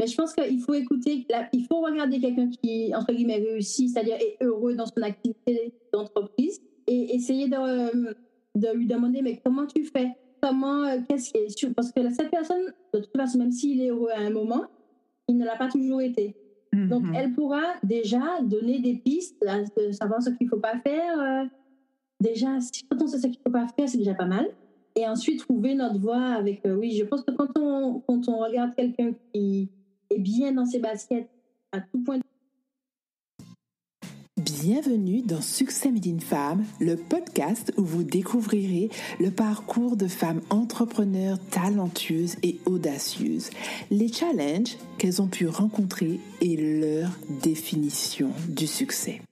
Mais je pense qu'il faut écouter, il faut regarder quelqu'un qui, entre guillemets, réussit, c'est-à-dire est heureux dans son activité d'entreprise et essayer de lui demander, mais comment tu fais? Qu'est-ce qui est sûr? Parce que cette personne, de toute façon, même s'il est heureux à un moment, il ne l'a pas toujours été. Donc, elle pourra déjà donner des pistes, de savoir ce qu'il ne faut pas faire. Déjà, quand on sait ce qu'il ne faut pas faire, c'est déjà pas mal. Et ensuite, trouver notre voie avec... oui, je pense que quand on regarde quelqu'un qui est bien dans ses baskets, à tout point... Bienvenue dans Succès Made in Femme, le podcast où vous découvrirez le parcours de femmes entrepreneurs talentueuses et audacieuses, les challenges qu'elles ont pu rencontrer et leur définition du succès.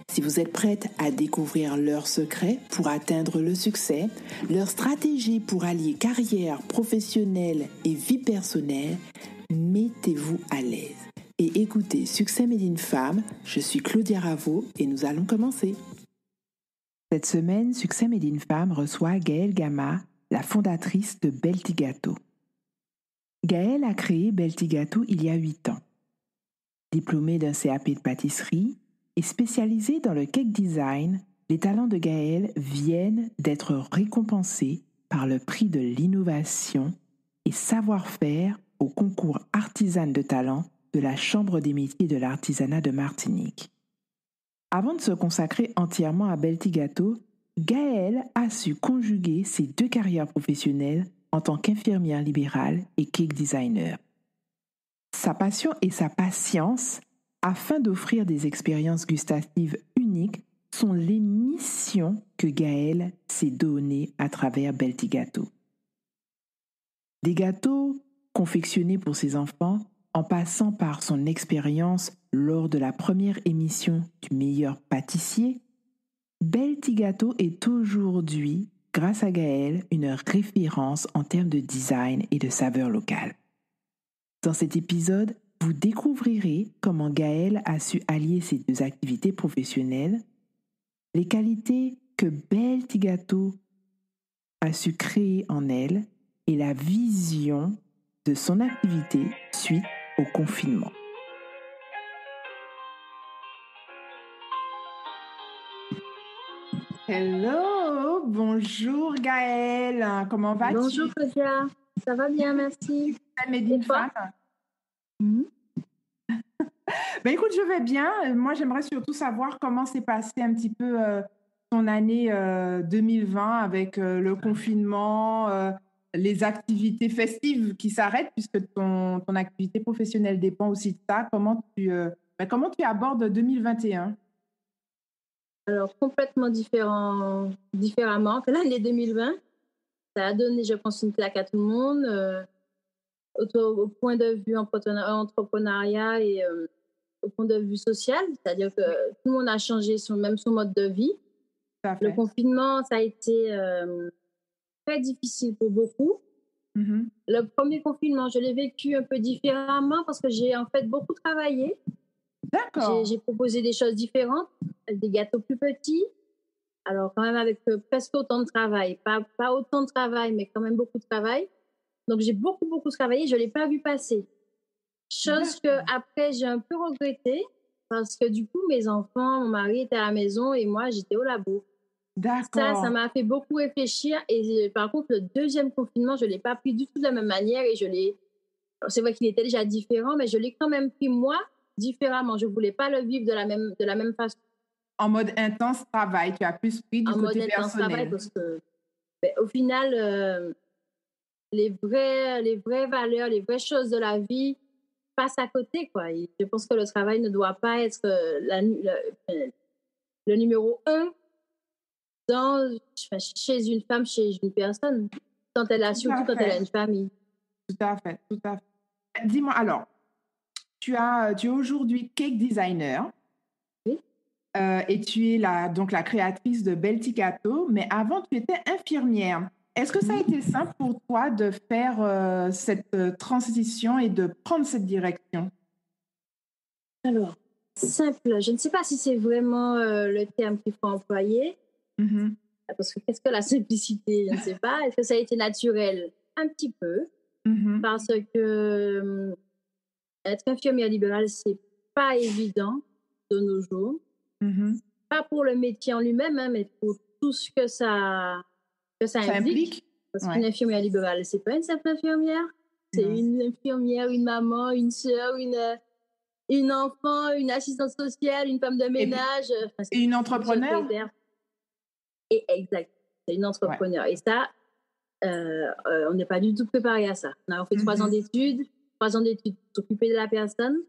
Si vous êtes prête à découvrir leurs secrets pour atteindre le succès, leurs stratégies pour allier carrière professionnelle et vie personnelle, mettez-vous à l'aise. Et écoutez Succès Made in Femme, je suis Claudia Ravo et nous allons commencer. Cette semaine, Succès Made in Femme reçoit Gaëlle Gama, la fondatrice de Beltigato. Gaëlle a créé Beltigato il y a 8 ans. Diplômée d'un CAP de pâtisserie et spécialisée dans le cake design, les talents de Gaëlle viennent d'être récompensés par le prix de l'innovation et savoir-faire au concours Artisane de talent de la Chambre des métiers de l'artisanat de Martinique. Avant de se consacrer entièrement à Beltigato, Gaëlle a su conjuguer ses 2 carrières professionnelles en tant qu'infirmière libérale et cake designer. Sa passion et sa patience, afin d'offrir des expériences gustatives uniques, sont les missions que Gaëlle s'est données à travers Beltigato. Des gâteaux confectionnés pour ses enfants, en passant par son expérience lors de la première émission du meilleur pâtissier, Beltigato est aujourd'hui, grâce à Gaëlle, une référence en termes de design et de saveur locale. Dans cet épisode, vous découvrirez comment Gaëlle a su allier ses 2 activités professionnelles, les qualités que Beltigato a su créer en elle et la vision de son activité suite au confinement. Hello, bonjour Gaëlle, comment vas-tu? Bonjour Claudia, ça va bien, merci. Made in Femme. Ben écoute, je vais bien. Moi, j'aimerais surtout savoir comment s'est passé un petit peu ton année 2020 avec le confinement, les activités festives qui s'arrêtent puisque ton activité professionnelle dépend aussi de ça. Comment tu abordes 2021? Alors, complètement différemment que l'année 2020. Ça a donné, je pense, une claque à tout le monde, au point de vue entrepreneuriat et au point de vue social. C'est-à-dire que tout le monde a changé son mode de vie. Le confinement, ça a été très difficile pour beaucoup. Mm-hmm. Le premier confinement, je l'ai vécu un peu différemment parce que j'ai en fait beaucoup travaillé. D'accord. J'ai proposé des choses différentes, des gâteaux plus petits. Alors, quand même avec presque autant de travail. Pas autant de travail, mais quand même beaucoup de travail. Donc, j'ai beaucoup travaillé. Je ne l'ai pas vu passer. Chose que après j'ai un peu regretté parce que du coup, mes enfants, mon mari était à la maison et moi, j'étais au labo. D'accord. Ça m'a fait beaucoup réfléchir. Et par contre, le deuxième confinement, je ne l'ai pas pris du tout de la même manière. Et alors, c'est vrai qu'il était déjà différent, mais je l'ai quand même pris, moi, différemment. Je ne voulais pas le vivre de la même façon. En mode intense travail, tu as plus pris du côté personnel. En mode intense travail, parce que, au final, les vraies valeurs, les vraies choses de la vie passent à côté, quoi. Et je pense que le travail ne doit pas être le numéro 1 chez une femme, chez une personne, surtout quand elle a une famille. Tout à fait. Dis-moi, alors, tu es aujourd'hui cake designer. Oui. Et tu es la créatrice de Beltigato, mais avant, tu étais infirmière. Est-ce que ça a été simple pour toi de faire cette transition et de prendre cette direction? Alors, simple, je ne sais pas si c'est vraiment le terme qu'il faut employer. Mm-hmm. Parce que qu'est-ce que la simplicité? Je ne sais pas. Est-ce que ça a été naturel? Un petit peu. Mm-hmm. Parce que être infirmière libérale, c'est pas évident de nos jours. Pas pour le métier en lui-même, hein, mais pour tout ce que ça implique. Parce qu'une infirmière libérale, c'est pas une simple infirmière. C'est une infirmière, une maman, une sœur, une enfant, une assistante sociale, une femme de ménage. Et une entrepreneur. Et exact, c'est une entrepreneur. Et ça, on n'est pas du tout préparé à ça. On a fait 3 ans d'études pour s'occuper de la personne.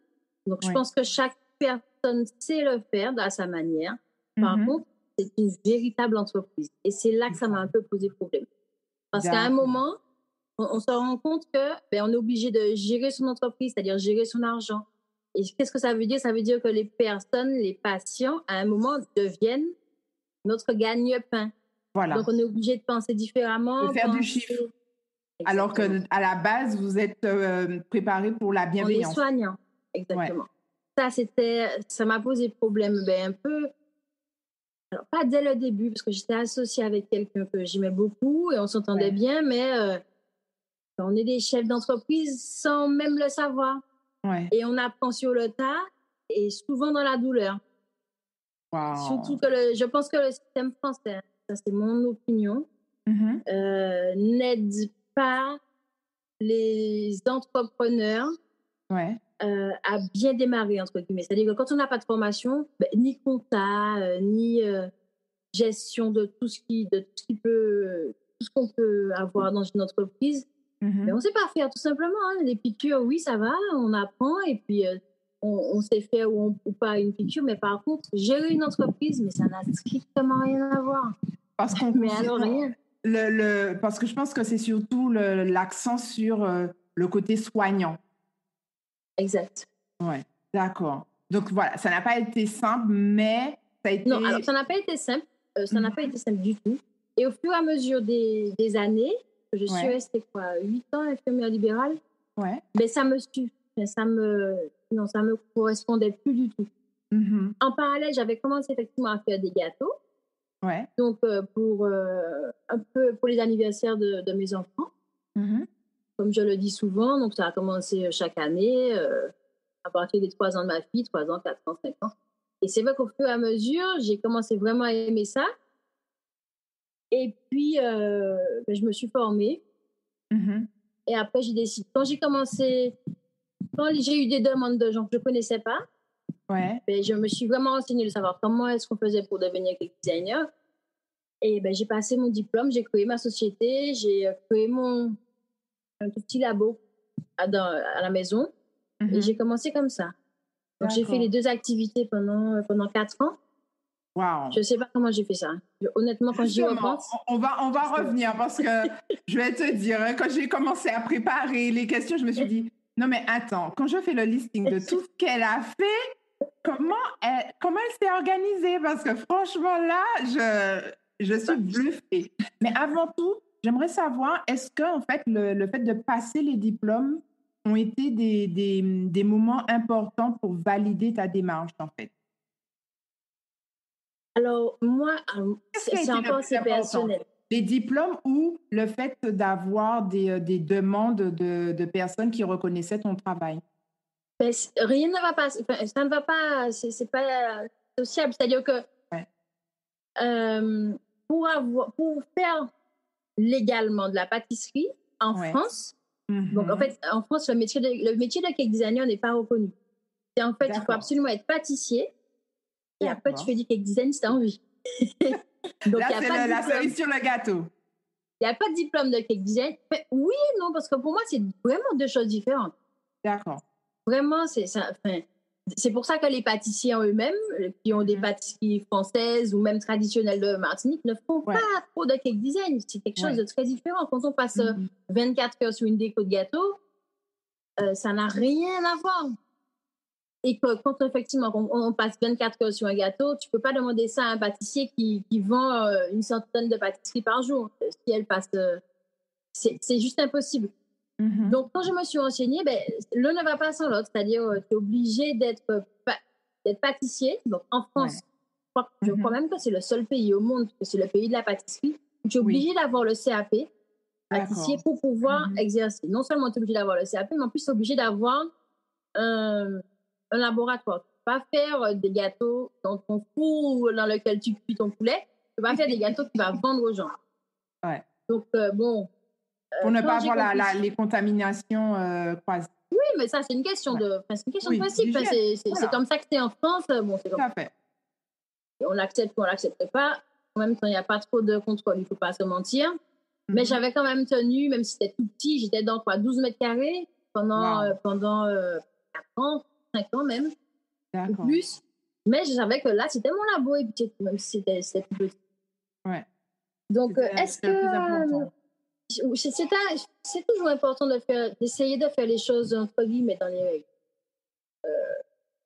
Donc, je pense que chaque personne sait le faire à sa manière. Par contre, c'est une véritable entreprise. Et c'est là que ça m'a un peu posé problème. Parce qu'à un moment, on se rend compte que on est obligé de gérer son entreprise, c'est-à-dire gérer son argent. Et qu'est-ce que ça veut dire? Ça veut dire que les personnes, les patients, à un moment, deviennent notre gagne-pain. Voilà. Donc, on est obligé de penser différemment. De faire du chiffre. Exactement. Alors qu'à la base, vous êtes préparé pour la bienveillance. On est soignant. Exactement. Ouais. Ça m'a posé problème un peu. Alors, pas dès le début, parce que j'étais associée avec quelqu'un que j'aimais beaucoup et on s'entendait bien, mais on est des chefs d'entreprise sans même le savoir. Ouais. Et on apprend sur le tas et souvent dans la douleur. Wow. Surtout que je pense que le système français, ça c'est mon opinion, n'aide pas les entrepreneurs à bien démarrer, entre guillemets. C'est-à-dire que quand on n'a pas de formation, ni compta, ni gestion de tout ce qu'on peut avoir dans une entreprise, mais on ne sait pas faire, tout simplement. Hein. Les piqûres, oui, ça va, on apprend, et puis on sait faire ou pas une piqûre, mais par contre, gérer une entreprise, mais ça n'a strictement rien à voir. Parce qu'on rien. Parce que je pense que c'est surtout l'accent sur le côté soignant. Exact. Ouais, d'accord. Donc voilà, ça n'a pas été simple, mais ça a été... Non, alors ça n'a pas été simple. Ça n'a pas été simple du tout. Et au fur et à mesure des années, je suis restée 8 ans infirmière libérale. Ouais. Mais ça me correspondait plus du tout. En parallèle, j'avais commencé effectivement à faire des gâteaux. Ouais. Donc un peu pour les anniversaires de mes enfants. Comme je le dis souvent, donc ça a commencé chaque année, à partir des 3 ans de ma fille, 3 ans, 4 ans, 5 ans. Et c'est vrai qu'au fur et à mesure, j'ai commencé vraiment à aimer ça. Et puis, je me suis formée. Et après, j'ai décidé. Quand j'ai eu des demandes de gens que je ne connaissais pas, je me suis vraiment renseignée de savoir comment est-ce qu'on faisait pour devenir cake designer. Et j'ai passé mon diplôme, j'ai créé ma société, j'ai créé un tout petit labo à la maison. Et j'ai commencé comme ça. Donc, j'ai fait les 2 activités pendant 4 ans. Wow. Je ne sais pas comment j'ai fait ça. Honnêtement, quand j'y repense... On va revenir parce que je vais te dire, quand j'ai commencé à préparer les questions, je me suis dit, non mais attends, quand je fais le listing de tout ce qu'elle a fait, comment elle s'est organisée? Parce que franchement, là, je suis bluffée. Mais avant tout, j'aimerais savoir, est-ce que en fait, le fait de passer les diplômes ont été des moments importants pour valider ta démarche, en fait? Alors, moi, c'est encore assez personnel. Les diplômes ou le fait d'avoir des demandes de personnes qui reconnaissaient ton travail? Rien ne va pas. Ça ne va pas. C'est pas sociable. C'est-à-dire que pour faire légalement de la pâtisserie en France, donc en fait, en France, le métier de cake designer n'est pas reconnu. Et en fait, il faut absolument être pâtissier. Et après, tu fais du cake design si tu as envie. Donc, là, c'est la cerise sur le gâteau. Il n'y a pas de diplôme de cake design. Mais oui et non, parce que pour moi, c'est vraiment 2 choses différentes. D'accord. Vraiment, c'est pour ça que les pâtissiers en eux-mêmes, qui ont des pâtisseries françaises ou même traditionnelles de Martinique, ne font pas trop de cake design. C'est quelque chose de très différent. Quand on passe 24 heures sur une déco de gâteau, ça n'a rien à voir. Et quand effectivement on passe 24 heures sur un gâteau, tu ne peux pas demander ça à un pâtissier qui vend une centaine de pâtisseries par jour. Si elle passe, c'est juste impossible. Donc, quand je me suis renseignée, l'un ne va pas sans l'autre. C'est-à-dire, tu es obligé d'être pâtissier. Donc, en France, je crois même que c'est le seul pays au monde, que c'est le pays de la pâtisserie, où tu es obligé d'avoir le CAP pâtissier pour pouvoir exercer. Non seulement tu es obligé d'avoir le CAP, mais en plus, tu es obligé d'avoir un laboratoire. Tu peux pas faire des gâteaux dans ton four dans lequel tu cuis ton poulet. Tu peux pas faire des gâteaux que tu vas vendre aux gens. Ouais. Donc, bon. Pour ne quand pas j'ai avoir compris- les contaminations croisées. Oui, mais ça, c'est une question Ouais. c'est une question Oui, de principe. d'hygiène. C'est Voilà. comme ça que c'est en France. Bon, c'est Tout comme à fait. on l'accepte ou on l'accepte pas. En même temps, il n'y a pas trop de contrôle, il faut pas se mentir. Mais j'avais quand même tenu, même si c'était tout petit, j'étais dans 12 mètres carrés pendant, Wow. pendant 4 ans, 5 ans même, ou D'accord. plus. Mais je savais que là, c'était mon labo, et puis même si c'était tout petit. Ouais. Donc, est-ce C'était le plus important. c'est toujours important d'essayer de faire les choses, entre guillemets, dans les règles.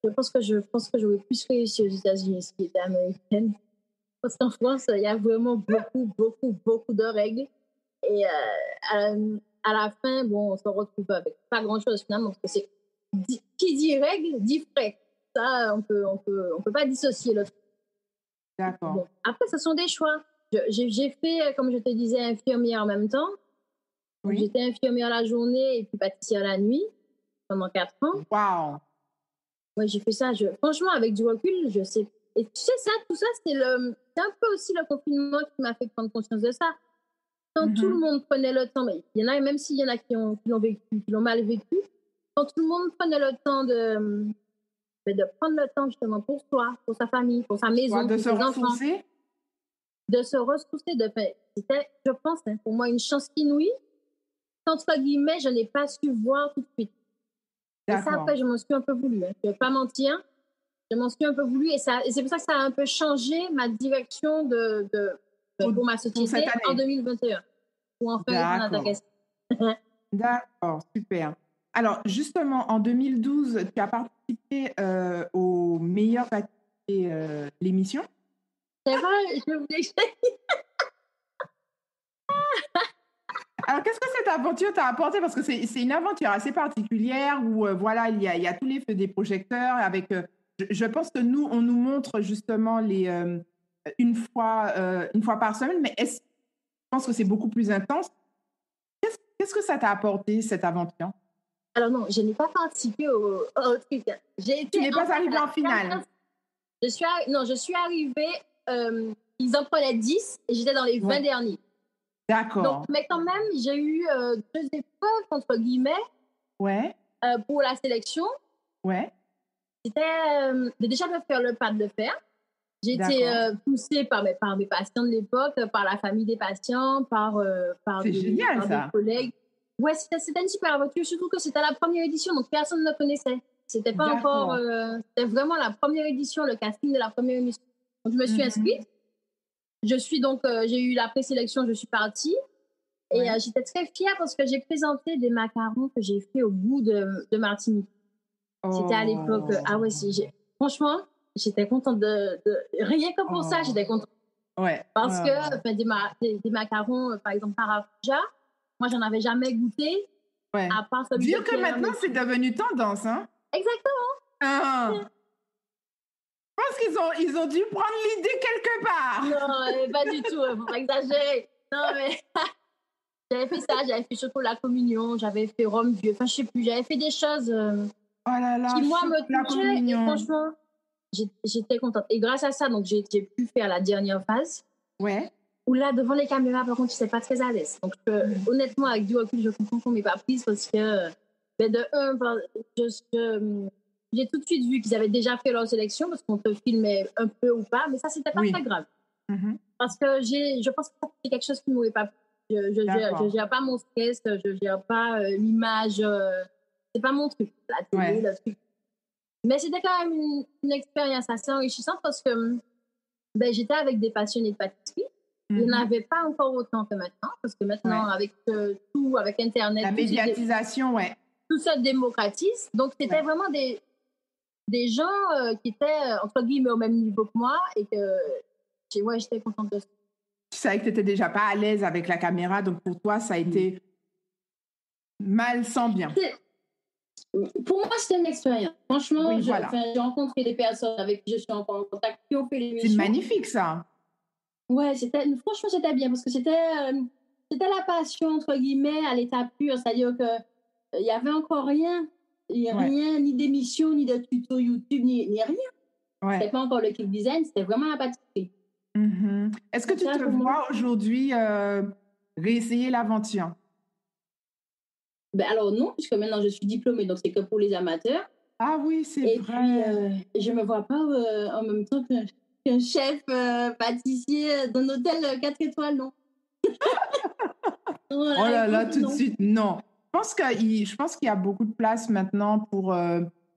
Je pense que j'aurais plus réussi aux États-Unis si j'étais américaine. Parce qu'en France, il y a vraiment beaucoup de règles. Et à la fin, bon, on se retrouve avec pas grand-chose finalement. Parce que qui dit règle dit frais. Ça, on peut pas dissocier le truc. D'accord. Bon. Après, ce sont des choix. J'ai fait, comme je te disais, infirmière en même temps. Donc, Oui. j'étais infirmière la journée et puis pâtissière la nuit pendant 4 ans. Wow. Ouais, j'ai fait ça. Franchement, avec du recul, je sais. Et tu sais, tout ça, c'est un peu aussi le confinement qui m'a fait prendre conscience de ça. Quand tout le monde prenait le temps, mais il y en a, même s'il y en a qui l'ont vécu, qui l'ont mal vécu, quand tout le monde prenait le temps de prendre le temps justement pour soi, pour sa famille, pour sa maison, De pour se ses enfants, ressourcer. de se ressourcer, c'était, je pense, pour moi, une chance inouïe qu'entre guillemets, je n'ai pas su voir tout de suite. Et ça, après, je m'en suis un peu voulu. Je ne vais pas mentir. Je m'en suis un peu voulu et c'est pour ça que ça a un peu changé ma direction pour ma société en 2021. Pour enfin répondre à ta question. D'accord, super. Alors, justement, en 2012, tu as participé aux meilleures activités l'émission. C'est vrai, je voulais que Alors, qu'est-ce que cette aventure t'a apporté? Parce que c'est une aventure assez particulière où, voilà, il y a tous les feux des projecteurs. Je pense que nous, on nous montre justement une fois par semaine, mais je pense que c'est beaucoup plus intense. Qu'est-ce que ça t'a apporté, cette aventure? Alors non, je n'ai pas participé au truc. Tu n'es pas arrivée en finale? Je suis arrivée, ils en prenaient 10 et j'étais dans les 20 derniers. D'accord. Donc, mais quand même, j'ai eu 2 épreuves, entre guillemets, pour la sélection. Ouais. C'était déjà de faire le pas de le faire. J'ai été poussée par mes patients de l'époque, par la famille des patients, par des collègues. Ouais, c'était une super aventure, surtout que c'était la première édition, donc personne ne me connaissait. C'était pas encore... c'était vraiment la première édition, le casting de la première émission. Donc, je me suis inscrite. J'ai eu la présélection, je suis partie. Et j'étais très fière parce que j'ai présenté des macarons que j'ai fait au goût de Martinique. C'était à l'époque... ah ouais, franchement, j'étais contente rien que pour ça, j'étais contente. Ouais. Parce que des macarons, par exemple, maracuja, moi, j'en avais jamais goûté. Ouais. À part celui Dire que maintenant, c'est devenu tendance, hein? Exactement. Je pense qu'ils ont dû prendre l'idée quelque part. Non, pas du tout, faut pas exagérer. Non, mais j'avais fait ça, j'avais fait chocolat communion, j'avais fait rhum vieux, enfin, je sais plus, j'avais fait des choses qui, moi, me touchaient. Et franchement, j'étais contente. Et grâce à ça, donc, j'ai pu faire la dernière phase. Ouais. Où là, devant les caméras, par contre, je ne sais pas très à l'aise. Donc, honnêtement, avec du recul, je comprends qu'on ne m'ait pas prise parce que, j'ai tout de suite vu qu'ils avaient déjà fait leur sélection parce qu'on te filmait un peu ou pas, mais ça, c'était pas très grave. Parce que je pense que c'est quelque chose qui ne m'aurait pas pris. Je gère pas mon stress, je gère pas l'image. C'est pas mon truc, la télé, le truc. Mais c'était quand même une expérience assez enrichissante parce que j'étais avec des passionnés de pâtisserie. Il n'y en avait pas encore autant que maintenant, parce que maintenant, avec tout, avec Internet... La médiatisation, tout ça démocratise. Donc, c'était vraiment des gens qui étaient, entre guillemets, au même niveau que moi et que j'étais contente de ça. Tu savais que tu n'étais déjà pas à l'aise avec la caméra, donc pour toi, ça a été mal sans bien. Pour moi, c'était une expérience. Franchement, j'ai rencontré des personnes avec qui je suis encore en contact qui ont fait l'émission. C'est magnifique, ça. Ouais, franchement, c'était bien parce que c'était la passion, entre guillemets, à l'état pur. C'est-à-dire qu'il n'y avait encore rien. Il n'y a Ouais. rien, ni d'émission, ni de tuto YouTube, ni rien. Ouais. C'était pas encore le cake design, c'était vraiment la pâtisserie. Est-ce que Donc tu ça, te pour moi, vois aujourd'hui réessayer l'aventure? ben alors non, puisque maintenant je suis diplômée, donc c'est que pour les amateurs. Ah oui, c'est Et puis, vrai. je me vois pas en même temps qu'un chef pâtissier d'un hôtel 4 étoiles, non. Non, Oh la là là, réponse est tout de non. suite, non. Je pense qu'il y a beaucoup de place maintenant pour,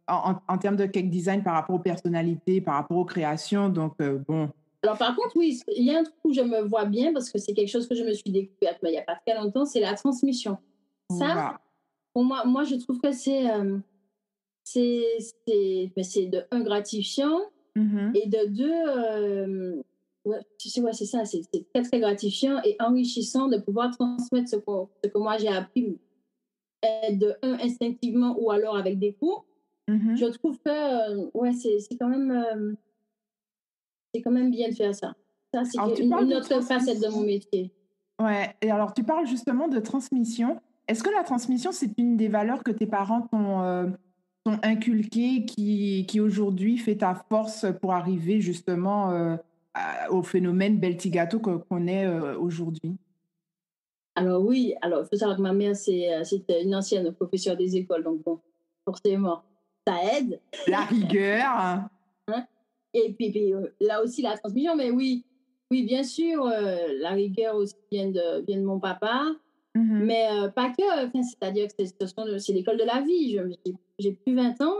en termes de cake design par rapport aux personnalités, par rapport aux créations. Donc, bon, Alors, par contre, oui, il y a un truc où je me vois bien, parce que c'est quelque chose que je me suis découverte mais il n'y a pas très longtemps, c'est la transmission. Ça, voilà. pour moi, je trouve que c'est de un gratifiant Mhm, et de deux, ouais, tu sais, ouais, c'est ça, c'est très, très gratifiant et enrichissant de pouvoir transmettre ce que moi j'ai appris, de un, instinctivement ou alors avec des cours. Je mhm. trouve que, ouais, c'est quand même bien de faire ça. Ça, c'est Alors, tu parles une de autre facette de mon transmission. métier. Ouais, et alors tu parles justement de transmission. Est-ce que la transmission, c'est une des valeurs que tes parents t'ont inculquées qui aujourd'hui fait ta force pour arriver justement au phénomène Belty Gâteau qu'on est aujourd'hui? Alors oui, alors il faut savoir que ma mère, c'était une ancienne professeure des écoles, donc bon, forcément, ça aide. La rigueur. Hein. Hein. Et puis, là aussi, la transmission, mais oui, oui, bien sûr, la rigueur aussi vient de mon papa, Mhm, mais pas que, enfin, c'est-à-dire que c'est l'école de la vie. J'ai plus 20 ans,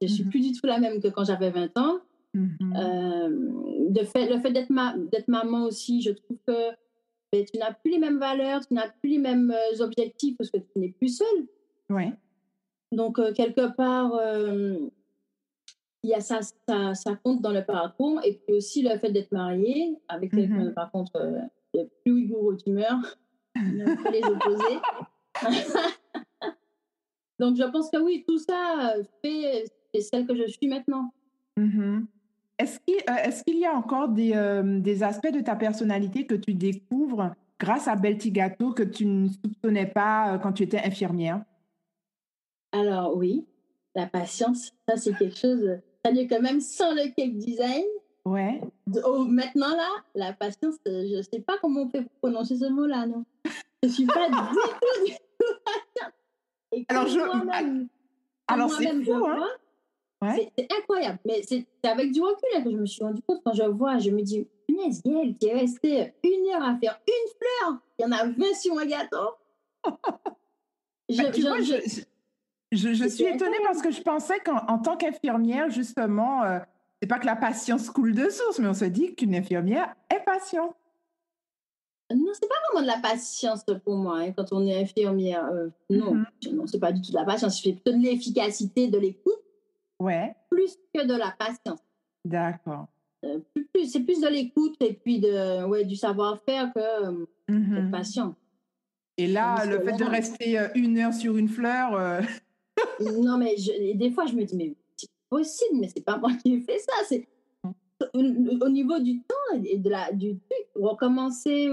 je suis mhm, plus du tout la même que quand j'avais 20 ans. mhm. Le fait d'être maman aussi, je trouve que ben, tu n'as plus les mêmes valeurs, tu n'as plus les mêmes objectifs parce que tu n'es plus seule. Ouais. Donc, quelque part, il y a ça compte dans le parcours. Et puis aussi, le fait d'être mariée avec quelqu'un, Mhm. par contre, de plus rigoureux d'humeur, que les opposés. Donc, je pense que oui, tout ça fait celle que je suis maintenant. Mhm. Est-ce qu'il y a encore des aspects de ta personnalité que tu découvres grâce à Belty Gâteau que tu ne soupçonnais pas quand tu étais infirmière? Alors, oui, la patience, ça, c'est quelque chose. C'est-à-dire que même sans le cake design, Ouais. maintenant, là, la patience, je ne sais pas comment on peut prononcer ce mot-là, non. Je ne suis pas du tout patiente. Et Alors, quand alors c'est moi-même, fou, je hein? vois, Ouais. c'est incroyable. Mais c'est avec du recul hein, que je me suis rendu compte. Quand je vois, je me dis, punaise, Gaëlle, qui est restée 1 heure à faire une fleur. Il y en a 20 sur un gâteau. Bah, tu vois, je suis C'est étonnée parce incroyable. que je pensais qu'en tant qu'infirmière, justement, c'est pas que la patience coule de source, mais on se dit qu'une infirmière est patiente. Non, c'est pas vraiment de la patience pour moi hein, quand on est infirmière. Non, Mhm. non, c'est pas du tout de la patience. C'est plutôt de l'efficacité, de l'écoute, Ouais, plus que de la patience. d'accord. C'est plus de l'écoute et puis ouais, du savoir-faire que d'être Mhm. patient. Et là, Tandis que le fait de là, rester 1 heure sur une fleur, non, mais des fois, je me dis, mais c'est possible, mais c'est pas moi qui ai fait ça. C'est au niveau du temps et du truc, recommencer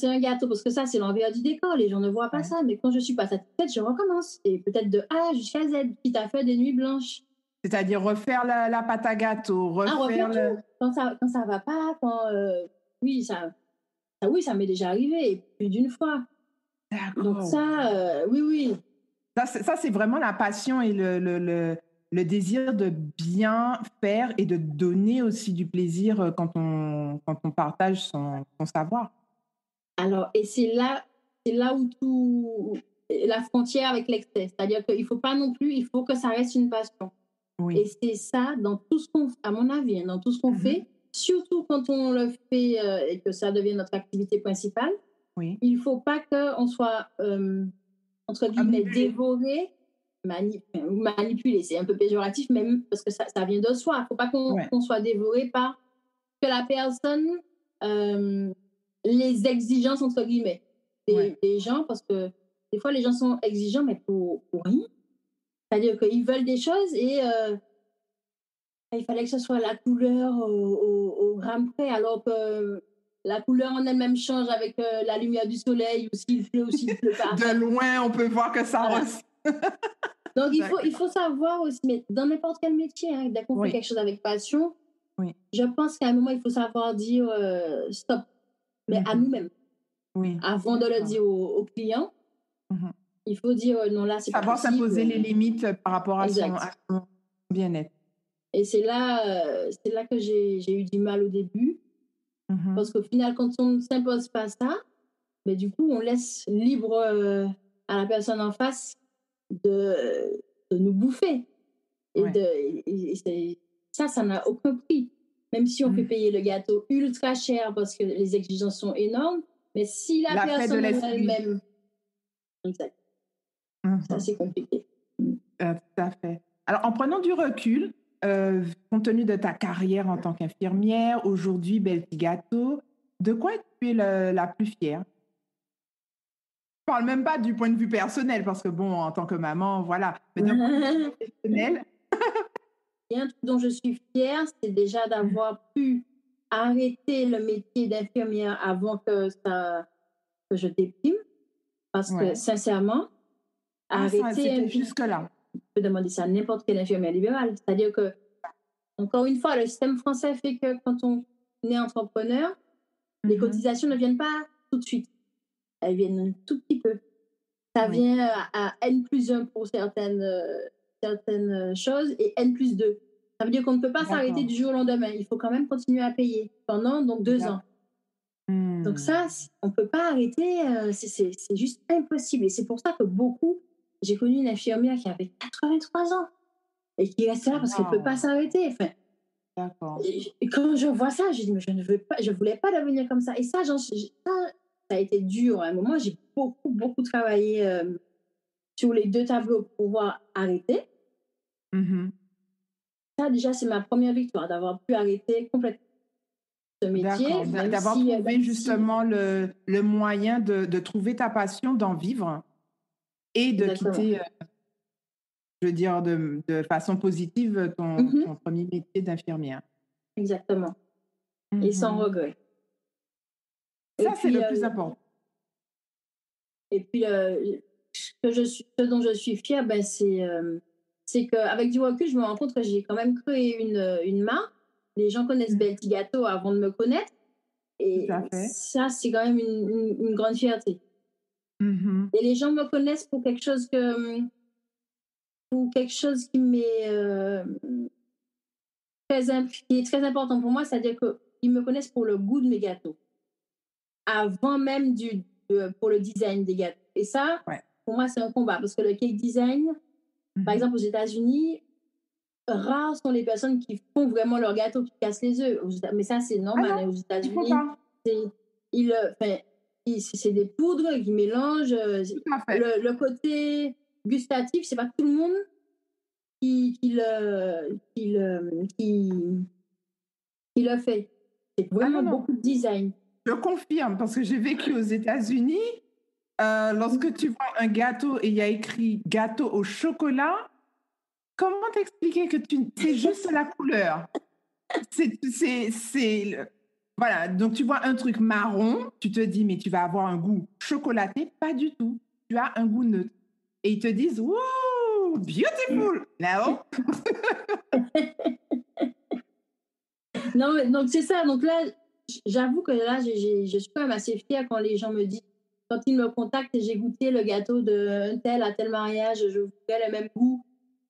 un gâteau, parce que ça, c'est l'envers du décor. Les gens ne voient pas ouais. ça, mais quand je suis pas satisfaite, je recommence. Et peut-être de A jusqu'à Z, qui t'a fait des nuits blanches. C'est-à-dire refaire la pâte à gâteau, Ah, refaire refaire le... tout. Quand ça va pas, oui, oui, ça m'est déjà arrivé, et plus d'une fois. Donc D'accord. ça, oui, oui. Ça, c'est vraiment la passion et le désir de bien faire et de donner aussi du plaisir quand on partage son savoir. Alors, et c'est là où la frontière avec l'excès. C'est-à-dire qu'il faut pas non plus, il faut que ça reste une passion. Oui. Et c'est ça dans tout ce qu'on, à mon avis, hein, dans tout ce qu'on Mhm. fait, surtout quand on le fait et que ça devient notre activité principale. Oui. Il faut pas qu'on soit entre guillemets Omnibulé. dévoré, ou manipulé. C'est un peu péjoratif, même parce que ça vient de soi. Il faut pas Ouais. qu'on soit dévoré par que la personne euh, les exigences entre guillemets Ouais. des gens, parce que des fois les gens sont exigeants mais pour rien. C'est-à-dire qu'ils veulent des choses et il fallait que ce soit la couleur au gramme près, alors que la couleur en elle-même change avec la lumière du soleil, ou s'il pleut pas. De Enfin, loin, on peut voir que ça voilà. ressemble. Donc, il faut savoir aussi, mais dans n'importe quel métier, hein, dès qu'on fait quelque chose avec passion, je pense qu'à un moment, il faut savoir dire stop, mais à nous-mêmes. Avant de le dire aux clients, il faut dire non, là, c'est pas possible. Savoir s'imposer les limites par rapport à son bien-être. Et c'est là que j'ai eu du mal au début. Parce qu'au final, quand on ne s'impose pas ça, mais du coup, on laisse libre à la personne en face de nous bouffer. Et ça n'a aucun prix. Même si on fait payer le gâteau ultra cher parce que les exigences sont énormes, mais si la personne elle-même... Exact. Ça, c'est compliqué. Tout à fait. Alors, en prenant du recul, compte tenu de ta carrière en tant qu'infirmière, aujourd'hui, Belty Gâteaux, de quoi tu es la plus fière? Je ne parle même pas du point de vue personnel, parce que, bon, en tant que maman, voilà. Mais d'un point de vue personnel... Il y a un truc dont je suis fière, c'est déjà d'avoir pu arrêter le métier d'infirmière avant que je déprime. Parce que, sincèrement, c'était jusque-là. On peut demander ça à n'importe quelle infirmière libérale. C'est-à-dire que, encore une fois, le système français fait que quand on est entrepreneur, les cotisations ne viennent pas tout de suite. Elles viennent un tout petit peu. Ça vient à N+1 pour certaines choses et N+2. Ça veut dire qu'on ne peut pas s'arrêter du jour au lendemain. Il faut quand même continuer à payer pendant 2 ans. Donc ça, on ne peut pas arrêter. C'est juste impossible. Et c'est pour ça que j'ai connu une infirmière qui avait 83 ans et qui reste là parce qu'elle ne peut pas s'arrêter. Enfin, et quand je vois ça, je dis, mais je ne voulais pas devenir comme ça. Et ça, ça a été dur. À un moment, j'ai beaucoup travaillé sur les 2 tableaux pour pouvoir arrêter. Ça, déjà, c'est ma première victoire, d'avoir pu arrêter complètement ce métier. D'avoir trouvé justement le moyen de trouver ta passion, d'en vivre et de quitter, je veux dire, de façon positive ton premier métier d'infirmière. Exactement. Et sans regret. Ça, c'est le plus important. Et puis, ce dont je suis fière, c'est qu'avec du recul, je me rends compte que j'ai quand même créé une marque. Les gens connaissent Belty Gâteaux avant de me connaître. Et ça, c'est quand même une grande fierté. Et les gens me connaissent pour quelque chose qui qui est très important pour moi, c'est-à-dire qu'ils me connaissent pour le goût de mes gâteaux. Avant même pour le design des gâteaux. Et ça, pour moi, c'est un combat. Parce que le cake design, par exemple, aux États-Unis, rares sont les personnes qui font vraiment leur gâteau, qui cassent les œufs. Mais ça, c'est normal. Aux États-Unis, c'est des poudres qui mélangent. Le côté gustatif, c'est pas tout le monde qui le fait. C'est vraiment beaucoup de design. Je confirme, parce que j'ai vécu aux États-Unis. Lorsque tu vois un gâteau et il y a écrit gâteau au chocolat, comment t'expliquer que c'est juste la couleur? Voilà, donc tu vois un truc marron, tu te dis, mais tu vas avoir un goût chocolaté. Pas du tout. Tu as un goût neutre. Et ils te disent, wouh, beautiful! Là-haut. Non, donc c'est ça. Donc là, j'avoue que là, je suis quand même assez fière quand les gens me disent, quand ils me contactent et j'ai goûté le gâteau d'un tel à tel mariage, je voudrais le même goût.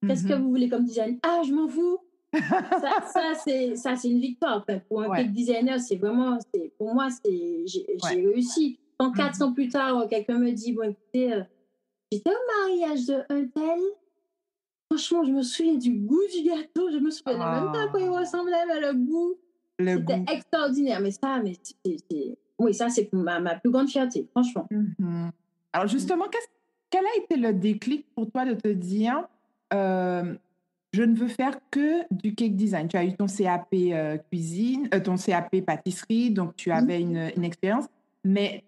Qu'est-ce que vous voulez comme design? Ah, je m'en fous. ça c'est une victoire. Enfin, pour un cake designer, c'est vraiment, pour moi, j'ai réussi. Quand 4 ans plus tard, quelqu'un me dit, bon, écoutez, j'étais au mariage d'un tel. Franchement, je me souviens du goût du gâteau. Je me souviens même pas à quoi il ressemblait, mais le goût, c'était extraordinaire. Mais ça, c'est ma plus grande fierté, franchement. Alors justement, quel a été le déclic pour toi de te dire, je ne veux faire que du cake design? Tu as eu ton CAP cuisine, ton CAP pâtisserie, donc tu avais une expérience, mais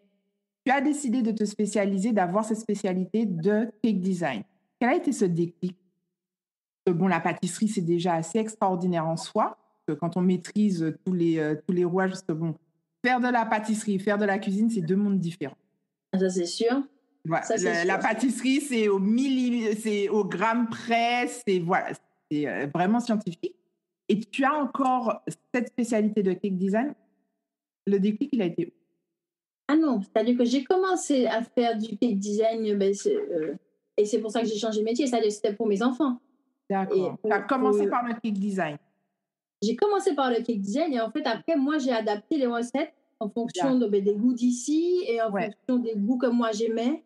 tu as décidé de te spécialiser, d'avoir cette spécialité de cake design. Quel a été ce déclic? Bon, la pâtisserie, c'est déjà assez extraordinaire en soi, que quand on maîtrise tous les rouages, parce que bon, faire de la pâtisserie, faire de la cuisine, c'est 2 mondes différents. Ça, c'est sûr. Voilà, Ça, c'est la sûr. pâtisserie, c'est c'est au gramme près, voilà, c'est vraiment scientifique. Et tu as encore cette spécialité de cake design. Le déclic, il a été où? Ah non, c'est-à-dire que j'ai commencé à faire du cake design, et c'est pour ça que j'ai changé de métier, c'est-à-dire que c'était pour mes enfants. Et D'accord. Tu as commencé par le cake design. j'ai commencé par le cake design et en fait, après, moi, j'ai adapté les recettes en fonction des goûts d'ici et en fonction des goûts que moi j'aimais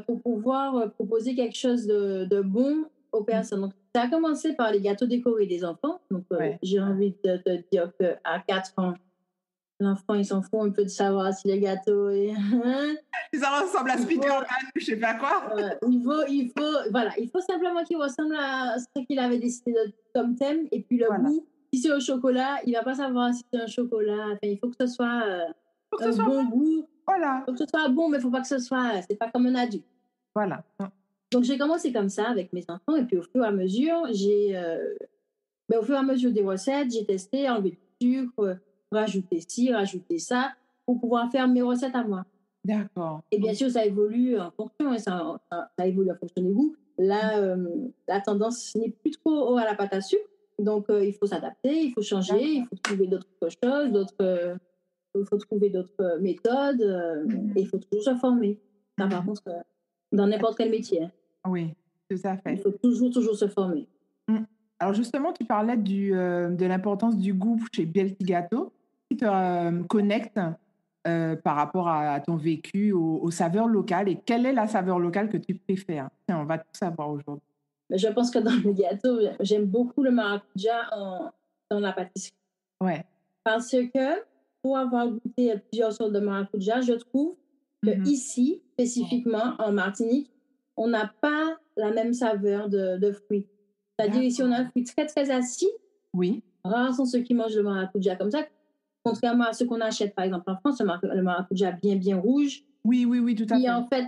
pour pouvoir proposer quelque chose de bon aux personnes. Donc, ça a commencé par les gâteaux décorés des enfants. Donc, j'ai envie de te dire qu'à 4 ans, l'enfant, il s'en fout un peu de savoir si les gâteaux... Ça ressemble à Spiderman ou je sais pas quoi. Il faut simplement qu'il ressemble à ce qu'il avait décidé comme thème. Et puis le goût, si c'est au chocolat, il va pas savoir si c'est un chocolat. Enfin, il faut que ce soit un bon goût. Voilà. Il faut que ce soit bon, mais il faut pas que ce soit... C'est pas comme un adulte. Voilà. Donc, j'ai commencé comme ça avec mes enfants. Et puis, au fur et à mesure, au fur et à mesure des recettes, j'ai testé, enlevé du sucre, rajouter ci, rajouter ça, pour pouvoir faire mes recettes à moi. D'accord. Et bien sûr, ça évolue en fonction, ça évolue en fonction des goûts. Là, la tendance n'est plus trop à la pâte à sucre, donc il faut s'adapter, il faut changer, il faut trouver d'autres choses, il faut trouver d'autres méthodes, et il faut toujours se former. Ça, par contre, dans n'importe quel métier. Hein. Oui, tout à fait. Il faut toujours se former. Alors justement, tu parlais de l'importance du goût chez Bielti Gâteau, qui te connecte par rapport à ton vécu, aux saveurs locales. Et quelle est la saveur locale que tu préfères? Tiens, on va tout savoir aujourd'hui. Je pense que dans le gâteau, j'aime beaucoup le maracuja dans la pâtisserie. Ouais. Parce que pour avoir goûté plusieurs sortes de maracuja, je trouve que ici, spécifiquement en Martinique, on n'a pas la même saveur de fruits. C'est-à-dire ici, on a un fruit très, très acide. Oui. Rares sont ceux qui mangent le maracuja comme ça, contrairement à ceux qu'on achète, par exemple, en France, le maracuja bien, bien rouge. Oui, tout à fait. Qui, en fait,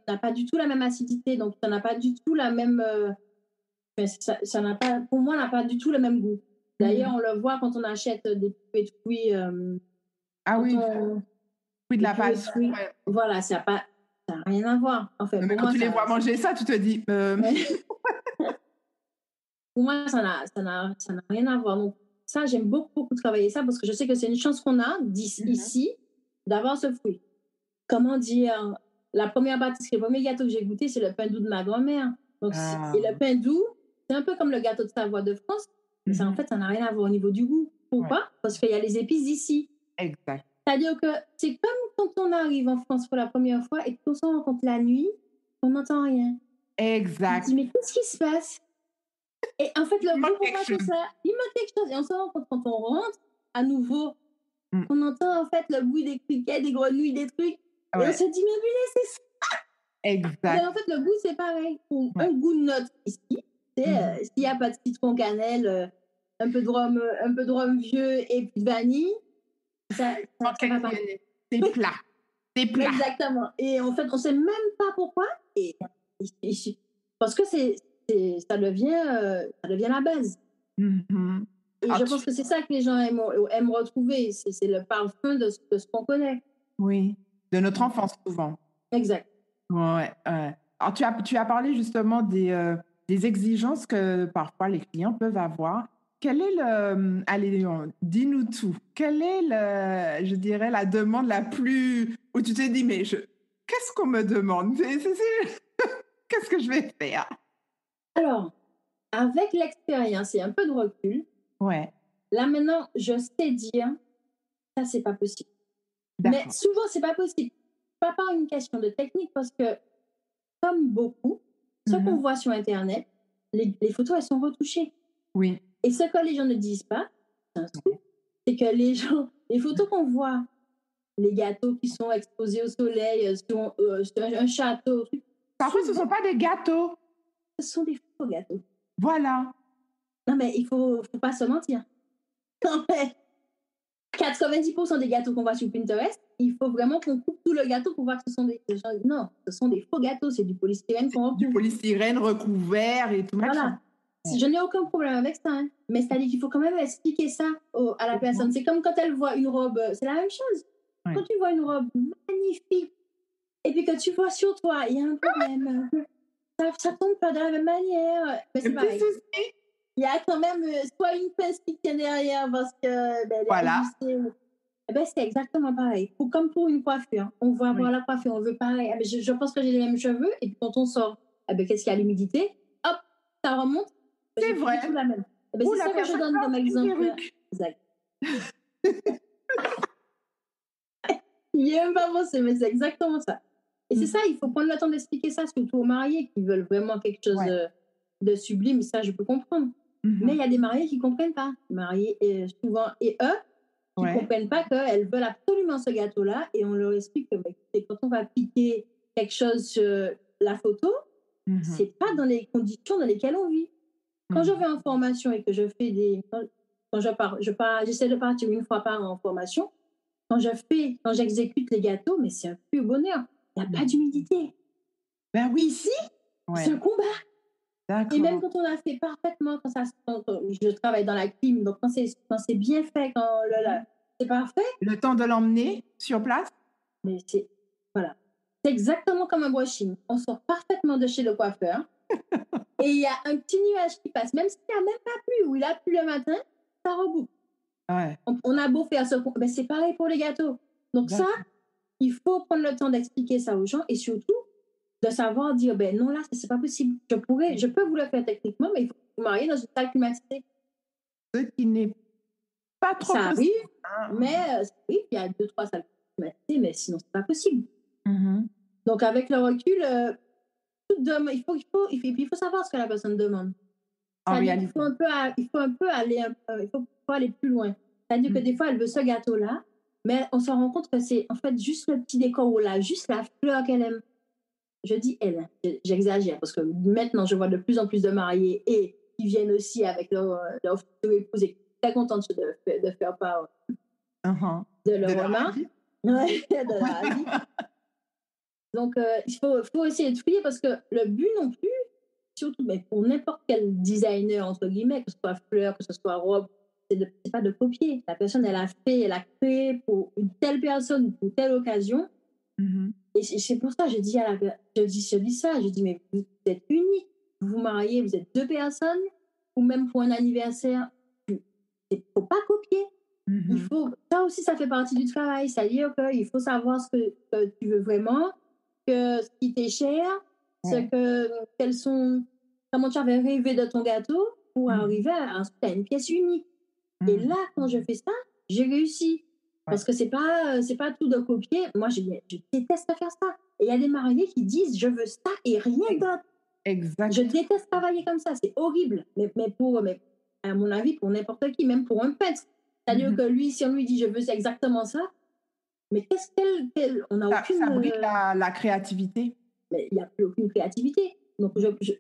n'a pas du tout la même acidité, donc ça n'a pas du tout la même... ça n'a pas, pour moi, n'a pas du tout le même goût. D'ailleurs, on le voit quand on achète des purées de fruits. Fruits de la passe. Voilà, ça n'a rien à voir. En fait, mais quand tu les vois manger ça, tu te dis... Pour moi, ça n'a rien à voir. Donc, ça, j'aime beaucoup travailler ça parce que je sais que c'est une chance qu'on a ici d'avoir ce fruit. Comment dire, la première pâtisserie, le premier gâteau que j'ai goûté, c'est le pain doux de ma grand-mère. Donc, et le pain doux, c'est un peu comme le gâteau de Savoie de France, mais ça, en fait, ça n'a rien à voir au niveau du goût. Pourquoi? Parce qu'il y a les épices d'ici. Exact. C'est-à-dire que c'est comme quand on arrive en France pour la première fois et qu'on se rend compte la nuit, on n'entend rien. Exact. On se dit, mais qu'est-ce qui se passe? Et en fait, le goût, pour moi, c'est ça. Il manque quelque chose. Et on se rend compte quand on rentre à nouveau, on entend en fait le bruit des criquets, des grenouilles, des trucs. Et on se dit, mais c'est ça. Exact. Et en fait, le goût, c'est pareil. Pour un goût de note ici, s'il n'y a pas de citron cannelle, un peu de rhum vieux et puis de vanille, ça va pas. C'est plat. C'est plat. Exactement. Et en fait, on ne sait même pas pourquoi. Parce que ça devient la base. Et je pense que c'est ça que les gens aiment retrouver. C'est le parfum de ce qu'on connaît. Oui, de notre enfance souvent. Exact. Ouais. Alors, tu as parlé justement des exigences que parfois les clients peuvent avoir. Quel est allez, dis-nous tout. Quelle est je dirais, la demande la plus où tu te dis, mais qu'est-ce qu'on me demande? Qu'est-ce que je vais faire? Alors, avec l'expérience et un peu de recul, là maintenant, je sais dire, ça, c'est pas possible. Mais souvent, c'est pas possible. Pas par une question de technique, parce que, comme beaucoup, ce qu'on voit sur Internet, les photos, elles sont retouchées. Oui. Et ce que les gens ne disent pas, c'est que les photos qu'on voit, les gâteaux qui sont exposés au soleil sur un château. Parfois, ce ne sont pas des gâteaux. Ce sont des faux gâteaux. Voilà. Non, mais il ne faut pas se mentir. Non, mais 90% des gâteaux qu'on voit sur Pinterest, il faut vraiment qu'on coupe tout le gâteau pour voir que ce sont des... Non, ce sont des faux gâteaux, c'est du polystyrène qu'on recouvre. Du polystyrène recouvert et tout. Voilà. Je n'ai aucun problème avec ça. Hein. Mais c'est-à-dire qu'il faut quand même expliquer ça à la personne. C'est comme quand elle voit une robe, c'est la même chose. Quand tu vois une robe magnifique et puis que tu vois sur toi, il y a un problème, ça tombe pas de la même manière, mais Le c'est petit pareil. souci. Il y a quand même, soit une pince qui tient derrière parce que, elle est Voilà. ajustée ou c'est exactement pareil. Comme pour une coiffure, on veut avoir Oui. la coiffure, on veut pareil. Je pense que j'ai les mêmes cheveux et puis quand on sort, qu'est-ce qu'il y a? L'humidité, hop, ça remonte, C'est j'ai plus du tout vrai. la même. Ou C'est la ça que je personne donne comme porte une exemple, perruque. exact. Il y a même pas pensé, mais c'est exactement ça. Et c'est ça, il faut prendre le temps d'expliquer ça, surtout aux mariés qui veulent vraiment quelque chose Ouais. de sublime, ça je peux comprendre. Mais il y a des mariés qui comprennent pas. Mariés, souvent, et eux, qui Ouais. comprennent pas qu'elles veulent absolument ce gâteau-là, et on leur explique que quand on va piquer quelque chose sur la photo, c'est pas dans les conditions dans lesquelles on vit. Quand je vais en formation et que je fais quand j'essaie de partir une fois par an en formation, quand j'exécute les gâteaux, mais c'est un pur bonheur. Il n'y a pas d'humidité. Ben oui. Ici, c'est un combat. Et même D'accord. quand on a fait parfaitement, quand je travaille dans la clim, donc quand c'est bien fait, c'est parfait, Le temps de l'emmener sur place? mais voilà. C'est exactement comme un brushing. On sort parfaitement de chez le coiffeur et il y a un petit nuage qui passe. Même s'il n'y a même pas plu ou il a plu le matin, ça reboucle. Ouais. On a beau faire c'est pareil pour les gâteaux. Donc ça, D'accord. il faut prendre le temps d'expliquer ça aux gens et surtout de savoir dire non, là, c'est pas possible. Je peux vous le faire techniquement, mais il faut vous marier dans une salle climatisée. Ce qui n'est pas trop Ça possible. arrive, mais oui, il y a 2-3 salles climatisées, mais sinon, c'est pas possible. Mhm. Donc, avec le recul, il faut savoir ce que la personne demande. En C'est-à-dire réalité. il faut aller plus loin. C'est-à-dire que des fois, elle veut ce gâteau-là, mais on se rend compte que c'est en fait juste le petit décor ou juste la fleur qu'elle aime. Je dis elle, j'exagère parce que maintenant, je vois de plus en plus de mariés et qui viennent aussi avec leur future épouse et très contentes de faire part de De leur leur remarque, avis. de leur avis. Donc, il faut essayer de fouiller parce que le but non plus, surtout mais pour n'importe quel designer, entre guillemets, que ce soit fleur, que ce soit robe, c'est pas de copier. La personne, elle a créé pour une telle personne, pour telle occasion. Mhm. Et c'est pour ça, je dis ça, je dis, mais vous êtes unique. Vous vous mariez, vous êtes 2 personnes, ou même pour un anniversaire, il ne faut pas copier. Mhm. Ça aussi, ça fait partie du travail. C'est-à-dire qu'il faut savoir ce que tu veux vraiment, que ce qui t'est cher, Ouais. comment tu avais rêvé de ton gâteau pour Mhm. arriver à une pièce unique. Et là, quand je fais ça, j'ai réussi. Parce que c'est pas tout de copier. Moi, je déteste faire ça. Et il y a des mariés qui disent, je veux ça et rien d'autre. Exact. Je déteste travailler comme ça. C'est horrible. Mais à mon avis, pour n'importe qui, même pour un peintre. C'est-à-dire que lui, si on lui dit, je veux exactement ça, mais on n'a aucune... Ça bride la créativité. Mais il n'y a plus aucune créativité. Donc,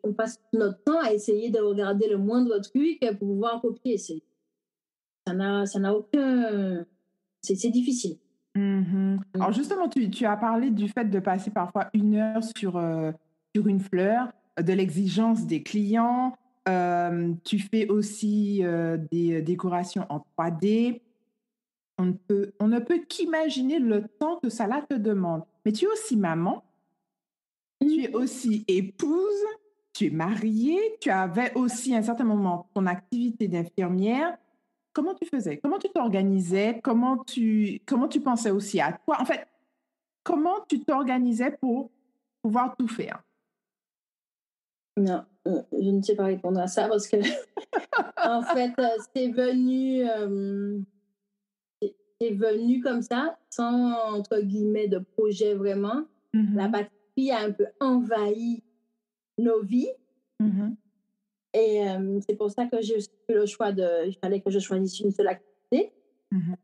on passe notre temps à essayer de regarder le moindre truc pour pouvoir copier. Ça n'a aucun... C'est difficile. Mhm. Alors justement, tu as parlé du fait de passer parfois 1 heure sur une fleur, de l'exigence des clients. Tu fais aussi des décorations en 3D. On ne peut qu'imaginer le temps que cela te demande. Mais tu es aussi maman, tu es aussi épouse, tu es mariée, tu avais aussi à un certain moment ton activité d'infirmière. Comment tu faisais? Comment tu t'organisais? Comment tu pensais aussi à toi? En fait, comment tu t'organisais pour pouvoir tout faire? Non, je ne sais pas répondre à ça parce que, en fait, c'est venu comme ça, sans, entre guillemets, de projet vraiment. La Mhm. patrie a un peu envahi nos vies. Mhm. Et c'est pour ça que j'ai fait le choix il fallait que je choisisse une seule activité. Mhm.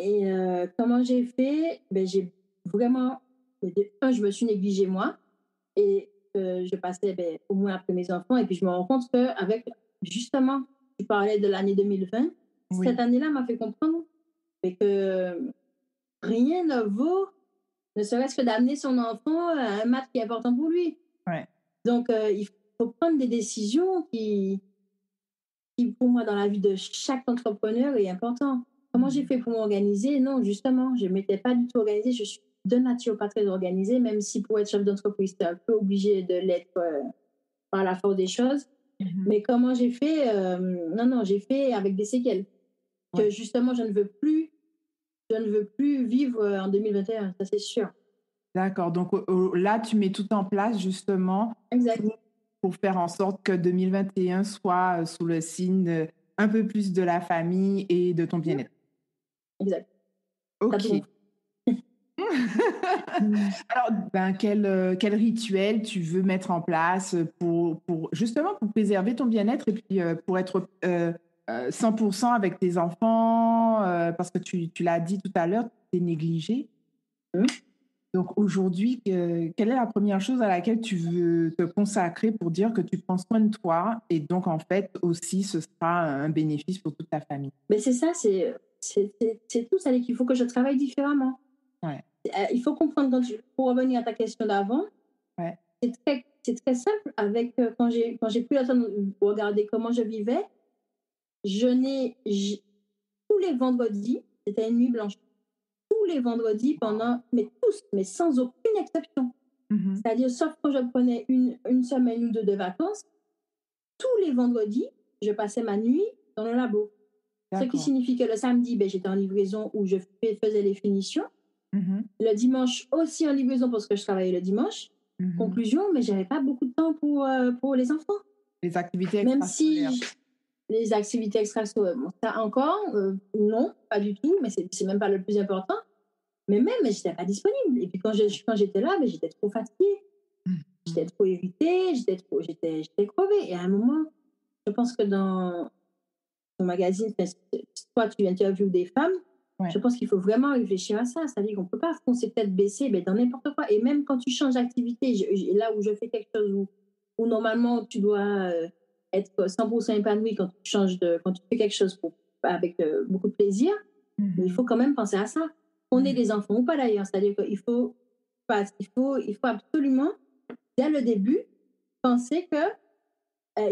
Et comment j'ai fait? J'ai vraiment, je me suis négligée moi. Et je passais au moins après mes enfants. Et puis je me rends compte qu'avec, justement, tu parlais de l'année 2020, cette Oui. année-là m'a fait comprendre que rien ne vaut, ne serait-ce que d'amener son enfant à un match qui est important pour lui. Ouais. Donc, il faut prendre des décisions qui, pour moi, dans la vie de chaque entrepreneur, est important. Comment j'ai fait pour m'organiser? Non, justement, je ne m'étais pas du tout organisée. de nature pas très organisée, même si pour être chef d'entreprise, tu es un peu obligé de l'être par la force des choses. Mais comment j'ai fait non, j'ai fait avec des séquelles. Que Ouais. justement, je ne veux plus vivre en 2021, ça c'est sûr. D'accord. Donc là, tu mets tout en place justement Exact. pour faire en sorte que 2021 soit sous le signe un peu plus de la famille et de ton bien-être. Exact. T'as tout OK. compris. Mm. Alors, ben, quel rituel tu veux mettre en place pour justement pour préserver ton bien-être et puis pour être 100% avec tes enfants, parce que tu l'as dit tout à l'heure, tu es négligé. Mm. Donc aujourd'hui, quelle est la première chose à laquelle tu veux te consacrer pour dire que tu prends soin de toi et donc en fait aussi ce sera un bénéfice pour toute ta famille? Mais c'est ça, c'est tout ça, qu'il faut que je travaille différemment. Ouais, Il faut comprendre, pour revenir à ta question d'avant, ouais. c'est très simple. Avec, quand j'ai pris le temps de regarder comment je vivais, tous les vendredis, c'était une nuit blanche. Tous les vendredis mais tous, mais sans aucune exception. Mhm. C'est-à-dire, sauf quand je prenais une semaine ou deux de vacances, tous les vendredis, je passais ma nuit dans le labo. Ce qui D'accord. signifie que le samedi, j'étais en livraison où je faisais les finitions. Mhm. Le dimanche, aussi en livraison parce que je travaillais le dimanche. Mhm. Conclusion, mais j'avais pas beaucoup de temps pour les enfants. Les activités Même extrascolaires. si les activités extrascolaires, ça encore, non, pas du tout, mais c'est même pas le plus important. Mais même, j'étais pas disponible. Et puis quand j'étais là, j'étais trop fatiguée, j'étais trop irritée, j'étais crevée. Et à un moment, je pense que dans ton magazine, toi, tu interviews des femmes. Ouais. Je pense qu'il faut vraiment réfléchir à ça. C'est-à-dire qu'on ne peut pas foncer tête baissée dans n'importe quoi. Et même quand tu changes d'activité, là où je fais quelque chose où normalement tu dois être 100% épanoui quand quand tu fais quelque chose avec beaucoup de plaisir, mais il Mhm. faut quand même penser à ça. On est des enfants ou pas d'ailleurs. C'est-à-dire qu'il faut, il faut absolument, dès le début, penser que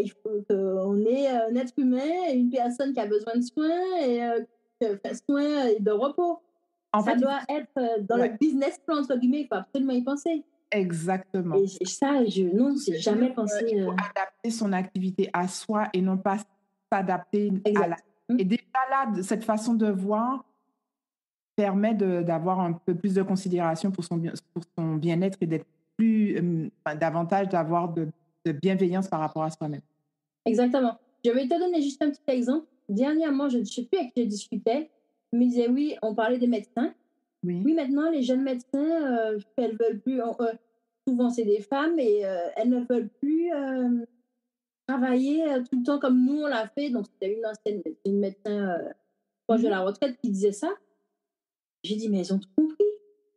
il faut qu'on est un être humain, une personne qui a besoin de soins et soins et de repos. En Ça fait, doit être dans ouais, le business plan, entre guillemets, il faut absolument y penser. exactement. Et ça, non, c'est jamais pensé. Il faut adapter son activité à soi et non pas s'adapter à la. Exact. Et déjà là, cette façon de voir permet d'avoir un peu plus de considération pour son bien-être et d'être plus, davantage d'avoir de bienveillance par rapport à soi-même. Exactement. Je vais te donner juste un petit exemple. Dernièrement, je ne sais plus avec qui je discutais, mais il disait oui, on parlait des médecins. Oui. Oui, maintenant, les jeunes médecins, elles veulent plus. Souvent, c'est des femmes et elles ne veulent plus travailler tout le temps comme nous, on l'a fait. Donc, c'était une ancienne une médecin proche de Mmh. la retraite qui disait ça. J'ai dit, mais elles ont tout compris.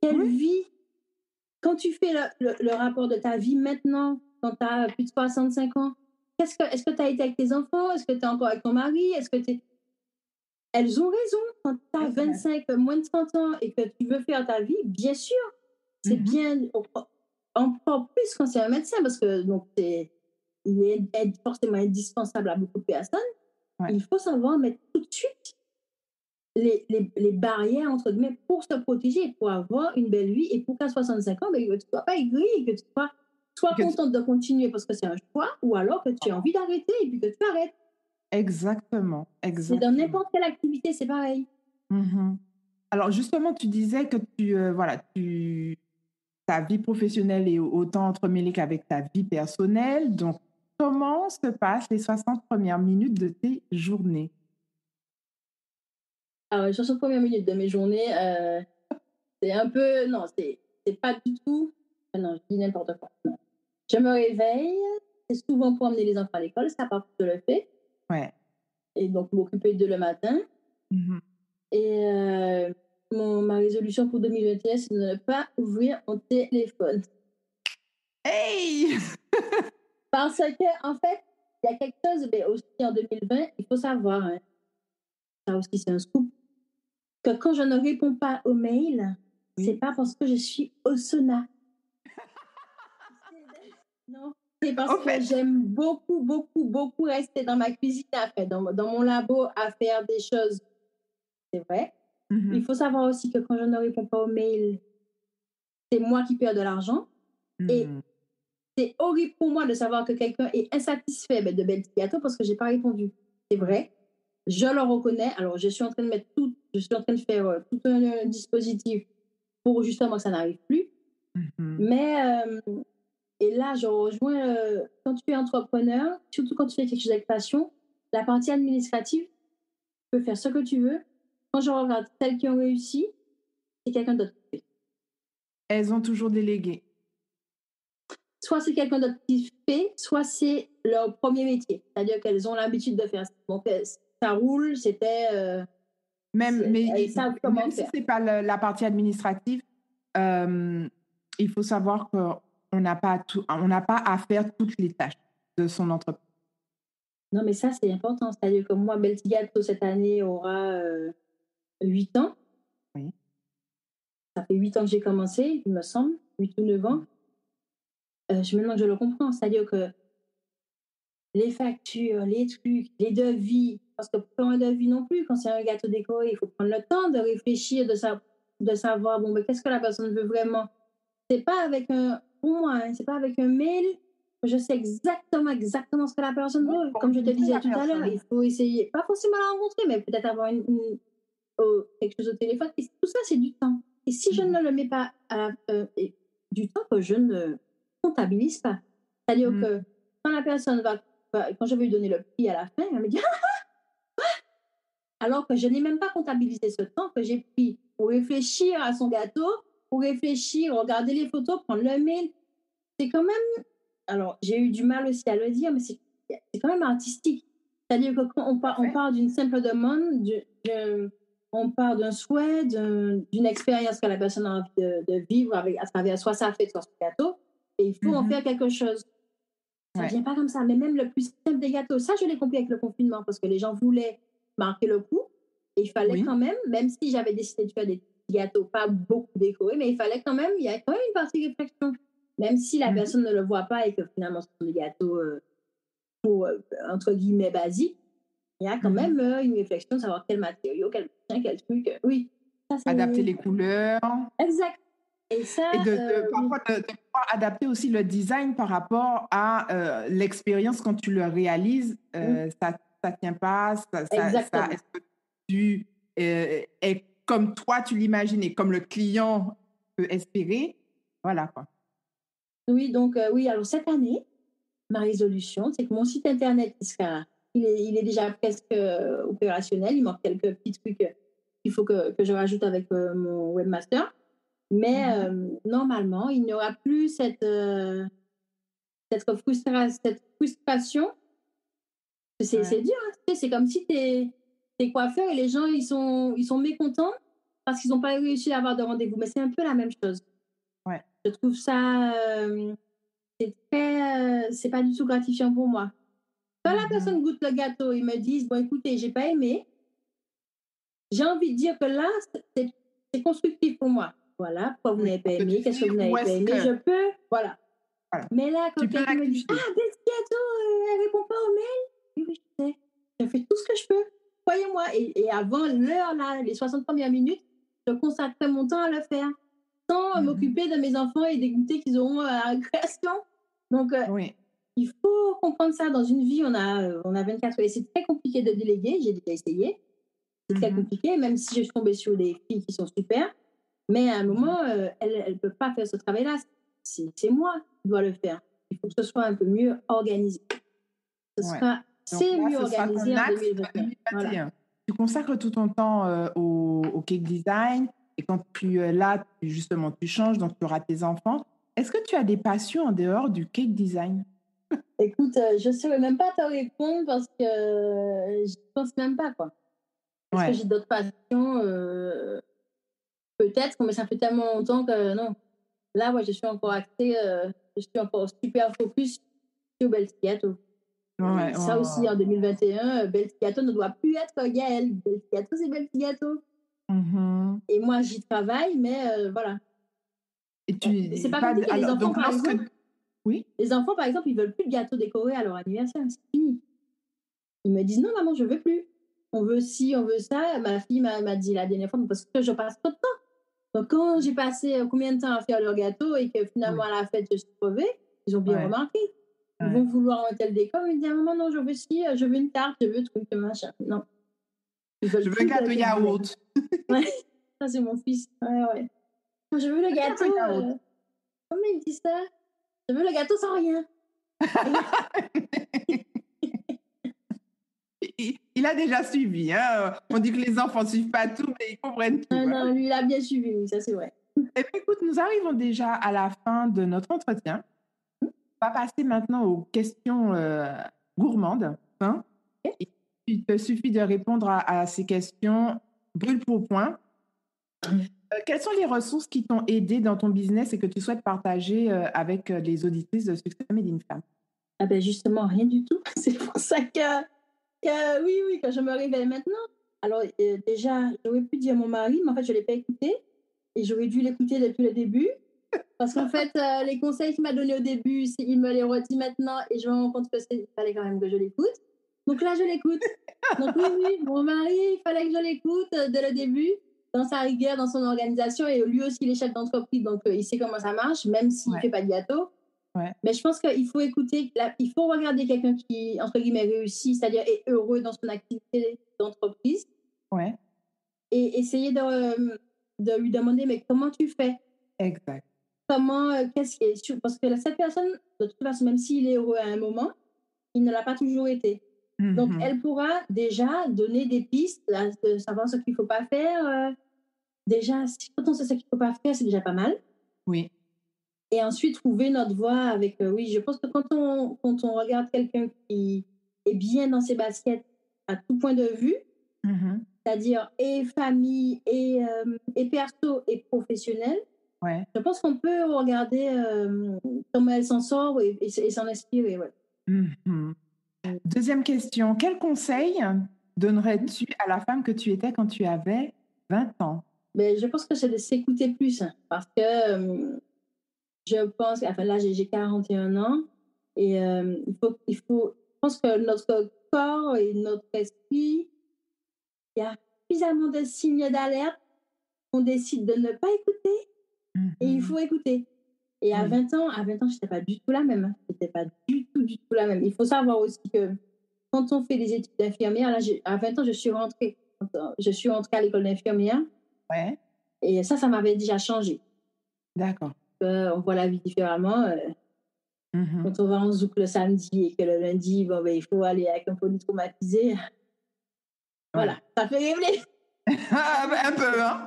Quelle Oui, vie! Quand tu fais le rapport de ta vie maintenant, quand tu as plus de 65 ans, est-ce que tu as été avec tes enfants? Est-ce que tu es encore avec ton mari? Elles ont raison. Quand tu as exact. 25, moins de 30 ans et que tu veux faire ta vie, bien sûr, c'est Mmh. bien, encore plus quand c'est un médecin, parce que donc, il est forcément indispensable à beaucoup de personnes. Ouais, Il faut savoir mettre tout de suite les barrières, entre guillemets, pour se protéger, pour avoir une belle vie et pour qu'à 65 ans, que tu ne sois pas aigrie, que tu sois que tu contente de continuer parce que c'est un choix, ou alors que tu as envie d'arrêter et puis que tu arrêtes. exactement, C'est dans exactement. n'importe quelle activité, c'est pareil. Mmh. Alors justement, tu disais que ta vie professionnelle est autant entremêlée qu'avec ta vie personnelle. Donc, comment se passent les 60 premières minutes de tes journées? Alors, les 60 premières minutes de mes journées, c'est un peu. Non, c'est pas du tout. Ah non, je dis n'importe quoi. Non. Je me réveille, c'est souvent pour emmener les enfants à l'école, ça par contre je le fais, Ouais. et donc m'occuper d'eux le matin. Mmh. Et ma résolution pour 2021, c'est de ne pas ouvrir mon téléphone. Hey! Parce que, en fait, il y a quelque chose, mais aussi en 2020, il faut savoir, hein, ça aussi c'est un scoop, que quand je ne réponds pas aux mails, c'est Oui. pas parce que je suis au sauna. Non, c'est parce Au que fait. j'aime beaucoup, beaucoup, beaucoup rester dans ma cuisine à faire, dans mon labo à faire des choses. C'est vrai. Il Mmh. faut savoir aussi que quand je ne réponds pas aux mails, c'est moi qui perds de l'argent. Et c'est horrible pour moi de savoir que quelqu'un est insatisfait de Belle Gâteau parce que j'ai pas répondu. C'est vrai. Je le reconnais. Alors, je suis en train de faire tout un dispositif pour justement que ça n'arrive plus. Mais, et là, je rejoins, quand tu es entrepreneur, surtout quand tu fais quelque chose avec passion, la partie administrative, tu peux faire ce que tu veux. Quand je regarde celles qui ont réussi, c'est quelqu'un d'autre qui fait. Elles ont toujours délégué. Soit c'est quelqu'un d'autre qui fait, soit c'est leur premier métier. C'est-à-dire qu'elles ont l'habitude de faire ça. Donc, ça roule, c'était... Même elles savent comment si faire. ce n'est pas la partie administrative, il faut savoir qu'on n'a pas à faire toutes les tâches de son entreprise. Non, mais ça, c'est important. C'est-à-dire que moi, Belle Gâteau, cette année, aura 8 ans. Oui. Ça fait 8 ans que j'ai commencé, il me semble, 8 ou 9 ans. Maintenant que je le comprends, c'est-à-dire que les factures, les trucs, les devis, parce que pour un devis non plus, quand c'est un gâteau décoré, il faut prendre le temps de réfléchir, de savoir, bon, ben, qu'est-ce que la personne veut vraiment. C'est pas avec pour moi, c'est pas avec un mail que je sais exactement ce que la personne veut. Comme je te disais tout à l'heure, il faut essayer, pas forcément la rencontrer, mais peut-être avoir quelque chose au téléphone. Et tout ça, c'est du temps. Et si je ne le mets pas du temps que je ne comptabilise pas. C'est-à-dire que quand la personne quand je vais lui donner le prix à la fin, elle me dit alors que je n'ai même pas comptabilisé ce temps que j'ai pris pour réfléchir à son gâteau, pour réfléchir, regarder les photos, prendre le mail. C'est quand même... Alors, j'ai eu du mal aussi à le dire, mais c'est quand même artistique. C'est-à-dire que quand on part d'une simple demande, on part d'un souhait, d'une expérience que la personne a envie de vivre à travers soit sa fête, soit son gâteau, et il faut en faire quelque chose. Ça ne vient pas comme ça. Mais même le plus simple des gâteaux, ça, je l'ai compris avec le confinement, parce que les gens voulaient marquer le coup, et il fallait quand même si j'avais décidé de faire des gâteaux pas beaucoup décorés, mais il y a quand même une partie réflexion. Même si la personne ne le voit pas et que finalement ce sont des gâteaux entre guillemets basiques, il y a quand même une réflexion de savoir quel matériau, quel truc. Oui. Ça, adapter les couleurs. Exact. Et ça, parfois de pouvoir adapter aussi le design par rapport à l'expérience quand tu le réalises. Ça tient pas. Est-ce que tu es comme toi tu l'imagines et comme le client peut espérer. Voilà quoi. Oui, donc oui, alors cette année, ma résolution, c'est que mon site internet, il est déjà presque opérationnel. Il manque quelques petits trucs qu'il faut que je rajoute avec mon webmaster. Mais normalement, il n'y aura plus cette frustration. C'est dur, hein, c'est comme si t'es coiffeur et les gens, ils sont mécontents parce qu'ils n'ont pas réussi à avoir de rendez-vous. Mais c'est un peu la même chose. Ouais. Je trouve ça... c'est pas du tout gratifiant pour moi. Quand la personne goûte le gâteau, ils me disent, bon, écoutez, j'ai pas aimé. J'ai envie de dire que là, c'est constructif pour moi. Voilà, pourquoi vous n'avez pas aimé, qu'est-ce que vous n'avez pas aimé, je peux, voilà. Mais là, quand quelqu'un me dit, Belle Gâteau, elle répond pas au mail, oui, je sais, je fais tout ce que je peux, croyez-moi. Et avant l'heure, là, les 60 premières minutes, je consacre mon temps à le faire, sans m'occuper de mes enfants et des goûters qu'ils auront à la création. Donc, il faut comprendre ça. Dans une vie, on a 24 heures et c'est très compliqué de déléguer. J'ai déjà essayé. C'est très compliqué, même si je suis tombée sur des filles qui sont super. Mais à un moment, elles ne peuvent pas faire ce travail-là. C'est moi qui dois le faire. Il faut que ce soit un peu mieux organisé. C'est mieux organisé en 2021. Voilà. Tu consacres tout ton temps au cake design et quand justement, tu changes, donc tu auras tes enfants. Est-ce que tu as des passions en dehors du cake design? Écoute, je ne saurais même pas te répondre parce que je ne pense même pas, quoi. Est-ce que j'ai d'autres passions peut-être, mais ça fait tellement longtemps que non. Là, je suis encore axée, je suis encore super focus sur Belle Gâteau. Ça aussi, en 2021, Belle Gâteau ne doit plus être Gaëlle. Belle Gâteau, c'est Belle Gâteau. Et moi, j'y travaille, mais voilà. Et c'est pas compliqué. Les enfants, par exemple, les enfants, par exemple, ils veulent plus de gâteau décoré à leur anniversaire. C'est fini. Ils me disent non, maman, je veux plus. On veut ci, on veut ça. Ma fille m'a dit la dernière fois parce que je passe trop de temps. Donc, quand j'ai passé combien de temps à faire leur gâteau et que finalement, Oui. à la fête, je suis crevée, ils ont bien Ouais. remarqué. Ils Ouais. vont vouloir un tel décor. Ils disent, ah, maman, non, je veux ci, je veux une tarte, je veux truc, machin. Non, ils Je veulent veux un plus gâteau que je les aide. yaourt. Ouais, ça, c'est mon fils. Ouais, ouais. Je veux le Un gâteau gâteau. yaourt. Comment il dit ça? Je veux le gâteau sans rien. Il a déjà suivi. Hein. On dit que les enfants ne suivent pas tout, mais ils comprennent tout. Ah, Hein. non, lui, il a bien suivi, oui, ça, c'est vrai. Eh bien, écoute, nous arrivons déjà à la fin de notre entretien. On va passer maintenant aux questions gourmandes. Hein. Ok. Il te suffit de répondre à ces questions brûle pour point. Quelles sont les ressources qui t'ont aidé dans ton business et que tu souhaites partager avec les auditrices de Succès Made in Femme? Ah ben justement, rien du tout. C'est pour ça oui, quand je me réveille maintenant. Alors déjà, j'aurais pu dire à mon mari, mais en fait, je ne l'ai pas écouté. Et j'aurais dû l'écouter depuis le début. Parce qu'en fait, les conseils qu'il m'a donnés au début, il me les redit maintenant et je me rends compte que il fallait quand même que je l'écoute. Donc là, je l'écoute. Donc oui, mon mari, il fallait que je l'écoute dès le début, dans sa rigueur, dans son organisation. Et lui aussi, il est chef d'entreprise, donc il sait comment ça marche, même s'il ne Ouais. fait pas de gâteau. Ouais. Mais je pense qu'il faut écouter, il faut regarder quelqu'un qui, entre guillemets, réussit, c'est-à-dire est heureux dans son activité d'entreprise, Ouais. et essayer de lui demander, mais comment tu fais? Exact. Comment, qu'est-ce qui est... Parce que cette personne, de toute façon, même s'il est heureux à un moment, il ne l'a pas toujours été. Donc, elle pourra déjà donner des pistes, de savoir ce qu'il ne faut pas faire. Déjà, quand on sait ce qu'il ne faut pas faire, c'est déjà pas mal. Oui. Et ensuite, trouver notre voie avec... oui, je pense que quand on regarde quelqu'un qui est bien dans ses baskets à tout point de vue, c'est-à-dire et famille, et perso, et professionnel, Ouais. je pense qu'on peut regarder comment elle s'en sort et s'en inspirer. Ouais. Deuxième question. Quel conseil donnerais-tu à la femme que tu étais quand tu avais 20 ans? Mais je pense que c'est de s'écouter plus, hein, parce que je pense, enfin là j'ai 41 ans et je pense que notre corps et notre esprit, il y a suffisamment de signes d'alerte qu'on décide de ne pas écouter et il faut écouter. Et à Oui. 20 ans, je n'étais pas du tout la même. Hein. Je n'étais pas du tout la même. Il faut savoir aussi que quand on fait des études d'infirmière, là, à 20 ans, je suis rentrée à l'école d'infirmière. Ouais. Et ça m'avait déjà changé. D'accord. On voit la vie différemment. Quand on va en zouk le samedi et que le lundi, il faut aller avec un polytraumatisé. Voilà, ça fait rêver. Un peu, hein?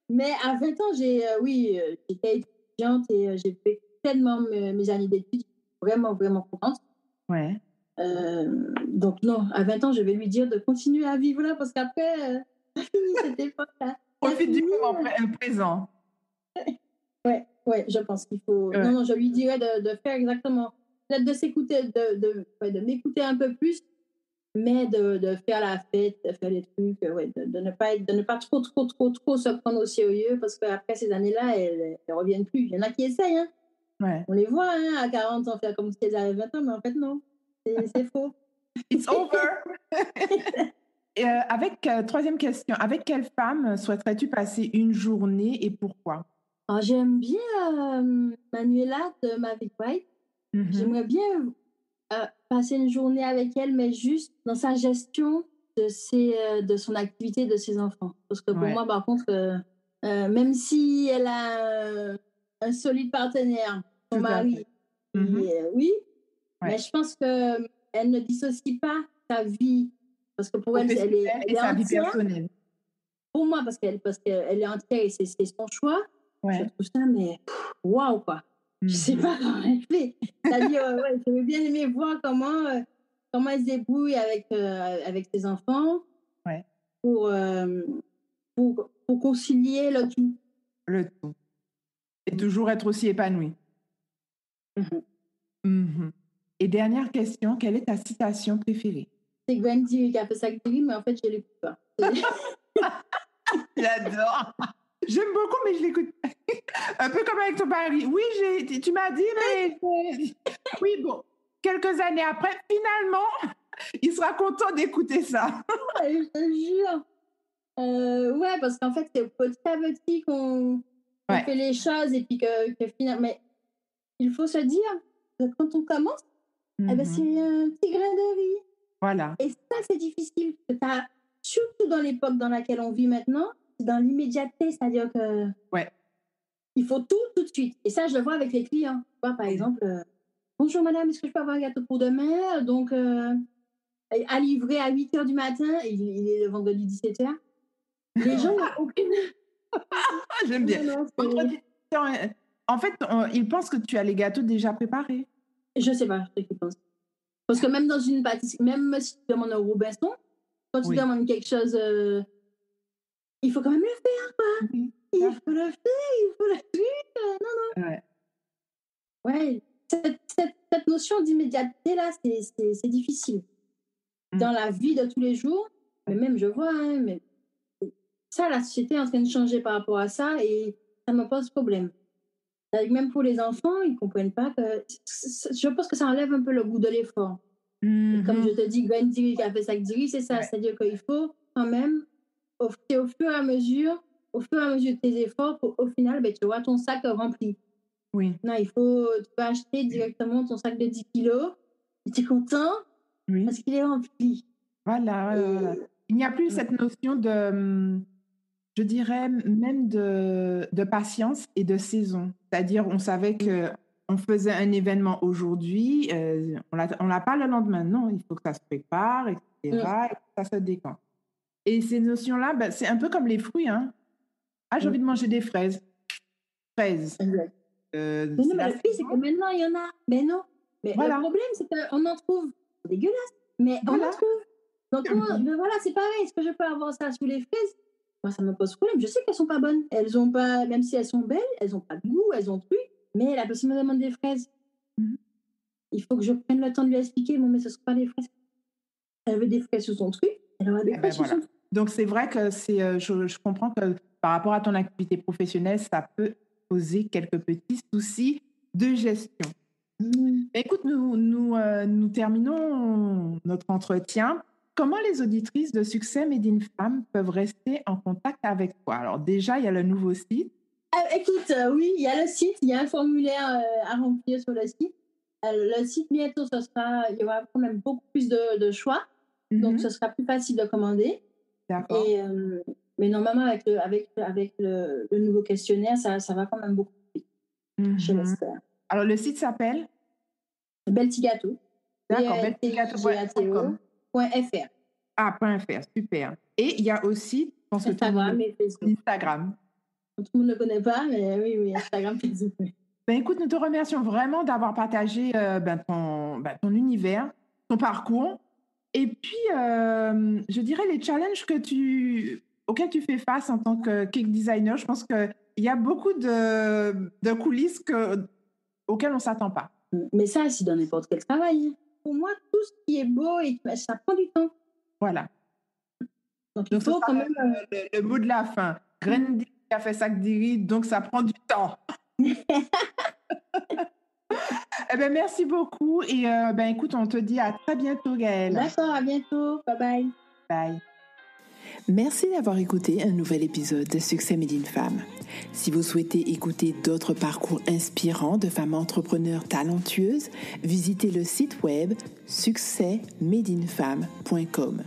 Mais à 20 ans, j'étais étudiante et j'ai fait tellement mes années d'études. Vraiment, vraiment contente. Ouais. Donc non, à 20 ans, je vais lui dire de continuer à vivre là parce qu'après, ça finit cette époque-là. Profite du moment présent. Ouais, je pense qu'il faut... Ouais. Non, je lui dirais de faire exactement... Peut-être de s'écouter, de m'écouter un peu plus, mais de faire la fête, de faire les trucs, de ne pas trop se prendre au sérieux parce qu'après ces années-là, elles ne reviennent plus. Il y en a qui essayent, hein. Ouais. On les voit hein, à 40 ans faire comme si elles avaient 20 ans, mais en fait, non. C'est faux. It's over! Troisième question, avec quelle femme souhaiterais-tu passer une journée et pourquoi? Alors, j'aime bien Manuela de Mavic White. J'aimerais bien passer une journée avec elle, mais juste dans sa gestion de son activité, de ses enfants. Parce que pour moi, par contre, même si elle a un solide partenaire, son mari, oui, mais je pense qu'elle ne dissocie pas sa vie, parce que pour elle, elle est sa vie entière. personnelle. Pour moi, parce qu'elle est entière et c'est son choix. Je trouve ça, mais waouh, quoi. Je sais pas comment elle fait. C'est-à-dire, j'aurais bien aimé voir comment elle se débrouille avec ses enfants pour concilier le tout. Le tout. Et toujours être aussi épanouie. Et dernière question, quelle est ta citation préférée? C'est Gwendy qui a fait ça avec lui, mais en fait, je ne l'écoute pas. J'adore. J'aime beaucoup, mais je l'écoute. Un peu comme avec ton mari. Oui, tu m'as dit, mais... Oui, bon. Quelques années après, finalement, il sera content d'écouter ça. Je te jure. Ouais, parce qu'en fait, c'est petit à petit qu'on fait les choses et puis que finalement... Mais il faut se dire que quand on commence, eh ben, c'est un petit grain de riz. Voilà. Et ça, c'est difficile. Surtout dans l'époque dans laquelle on vit maintenant, c'est dans l'immédiateté, c'est-à-dire que il faut tout de suite. Et ça, je le vois avec les clients. Tu vois, par exemple, bonjour madame, est-ce que je peux avoir un gâteau pour demain? Donc, à livrer à 8h du matin, il est le vendredi 17h. Les gens n'ont aucune... J'aime bien. En fait, ils pensent que tu as les gâteaux déjà préparés. Je sais pas ce qu'ils pensent. Parce que même dans une pâtisserie, même si tu demandes un Robinson, quand tu demandes quelque chose, il faut quand même le faire, quoi. Oui. Il faut le faire, il faut le faire. Non. Ouais. Cette notion d'immédiateté, là, c'est difficile. Dans la vie de tous les jours, mais même je vois, mais ça, la société est en train de changer par rapport à ça et ça me pose problème. Même pour les enfants, ils ne comprennent pas que... Je pense que ça enlève un peu le goût de l'effort. Et comme je te dis, Gwen Diri qui a fait ça avec Diri, c'est ça. C'est-à-dire qu'il faut quand même, au fur et à mesure de tes efforts, au final, tu vois ton sac rempli. Oui. Non, tu peux acheter directement ton sac de 10 kilos et tu es content parce qu'il est rempli. Voilà. Il n'y a plus cette notion de, je dirais, même de patience et de saison. C'est-à-dire, on savait qu'on faisait un événement aujourd'hui, on l'a pas le lendemain. Non, il faut que ça se prépare, etc. Et que ça se décante. Et ces notions-là, c'est un peu comme les fruits. Hein. J'ai envie de manger des fraises. Exact. Mais non, mais le pire, c'est que maintenant, il y en a. Mais non. Mais le problème, c'est qu'on en trouve. C'est dégueulasse. Mais on en trouve. Donc, voilà, c'est pareil. Est-ce que je peux avoir ça sous les fraises? Moi, ça me pose problème. Je sais qu'elles sont pas bonnes. Elles ont pas, même si elles sont belles, elles ont pas de goût, elles ont truc. Mais la personne me demande des fraises. Il faut que je prenne le temps de lui expliquer. Bon, mais ce ne sont pas des fraises. Elle veut des fraises sur son truc. Elle aura des fraises sur son truc. Donc, c'est vrai que je comprends que par rapport à ton activité professionnelle, ça peut poser quelques petits soucis de gestion. Écoute, nous terminons notre entretien. Comment les auditrices de Succès Made in Femme peuvent rester en contact avec toi? Alors déjà, il y a le nouveau site. Écoute, oui, il y a le site, il y a un formulaire à remplir sur le site. Le site, bientôt, il y aura quand même beaucoup plus de choix. Donc, ce sera plus facile de commander. D'accord. Mais normalement, avec le nouveau questionnaire, ça va quand même beaucoup plus vite. Je l'espère. Alors, le site s'appelle Beltigato. D'accord, beltigato.fr. .fr, super. Et il y a aussi, je pense Instagram et Facebook. Instagram. Tout le monde ne le connaît pas, mais oui, Instagram, Facebook. Écoute, nous te remercions vraiment d'avoir partagé ton univers, ton parcours. Et puis, je dirais les challenges auxquels tu fais face en tant que cake designer. Je pense qu'il y a beaucoup de coulisses auxquelles on ne s'attend pas. Mais ça, c'est dans n'importe quel travail. Pour moi, tout ce qui est beau, ça prend du temps. Voilà. Donc il faut quand même... le mot de la fin. Gwen Diri qui a fait ça avec Diri, donc ça prend du temps. Merci beaucoup. Et écoute, on te dit à très bientôt, Gaëlle. D'accord, à bientôt. Bye bye. Bye. Merci d'avoir écouté un nouvel épisode de Succès Made in Femme. Si vous souhaitez écouter d'autres parcours inspirants de femmes entrepreneurs talentueuses, visitez le site web succèsmadeinfemme.com.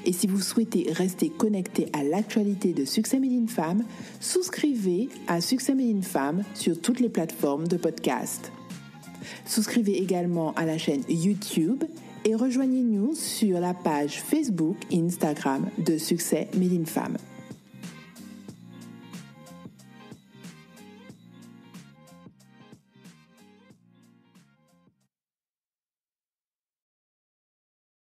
Et si vous souhaitez rester connecté à l'actualité de Succès Made in Femme, souscrivez à Succès Made in Femme sur toutes les plateformes de podcast. Souscrivez également à la chaîne YouTube et rejoignez-nous sur la page Facebook et Instagram de Succès Made in Femme.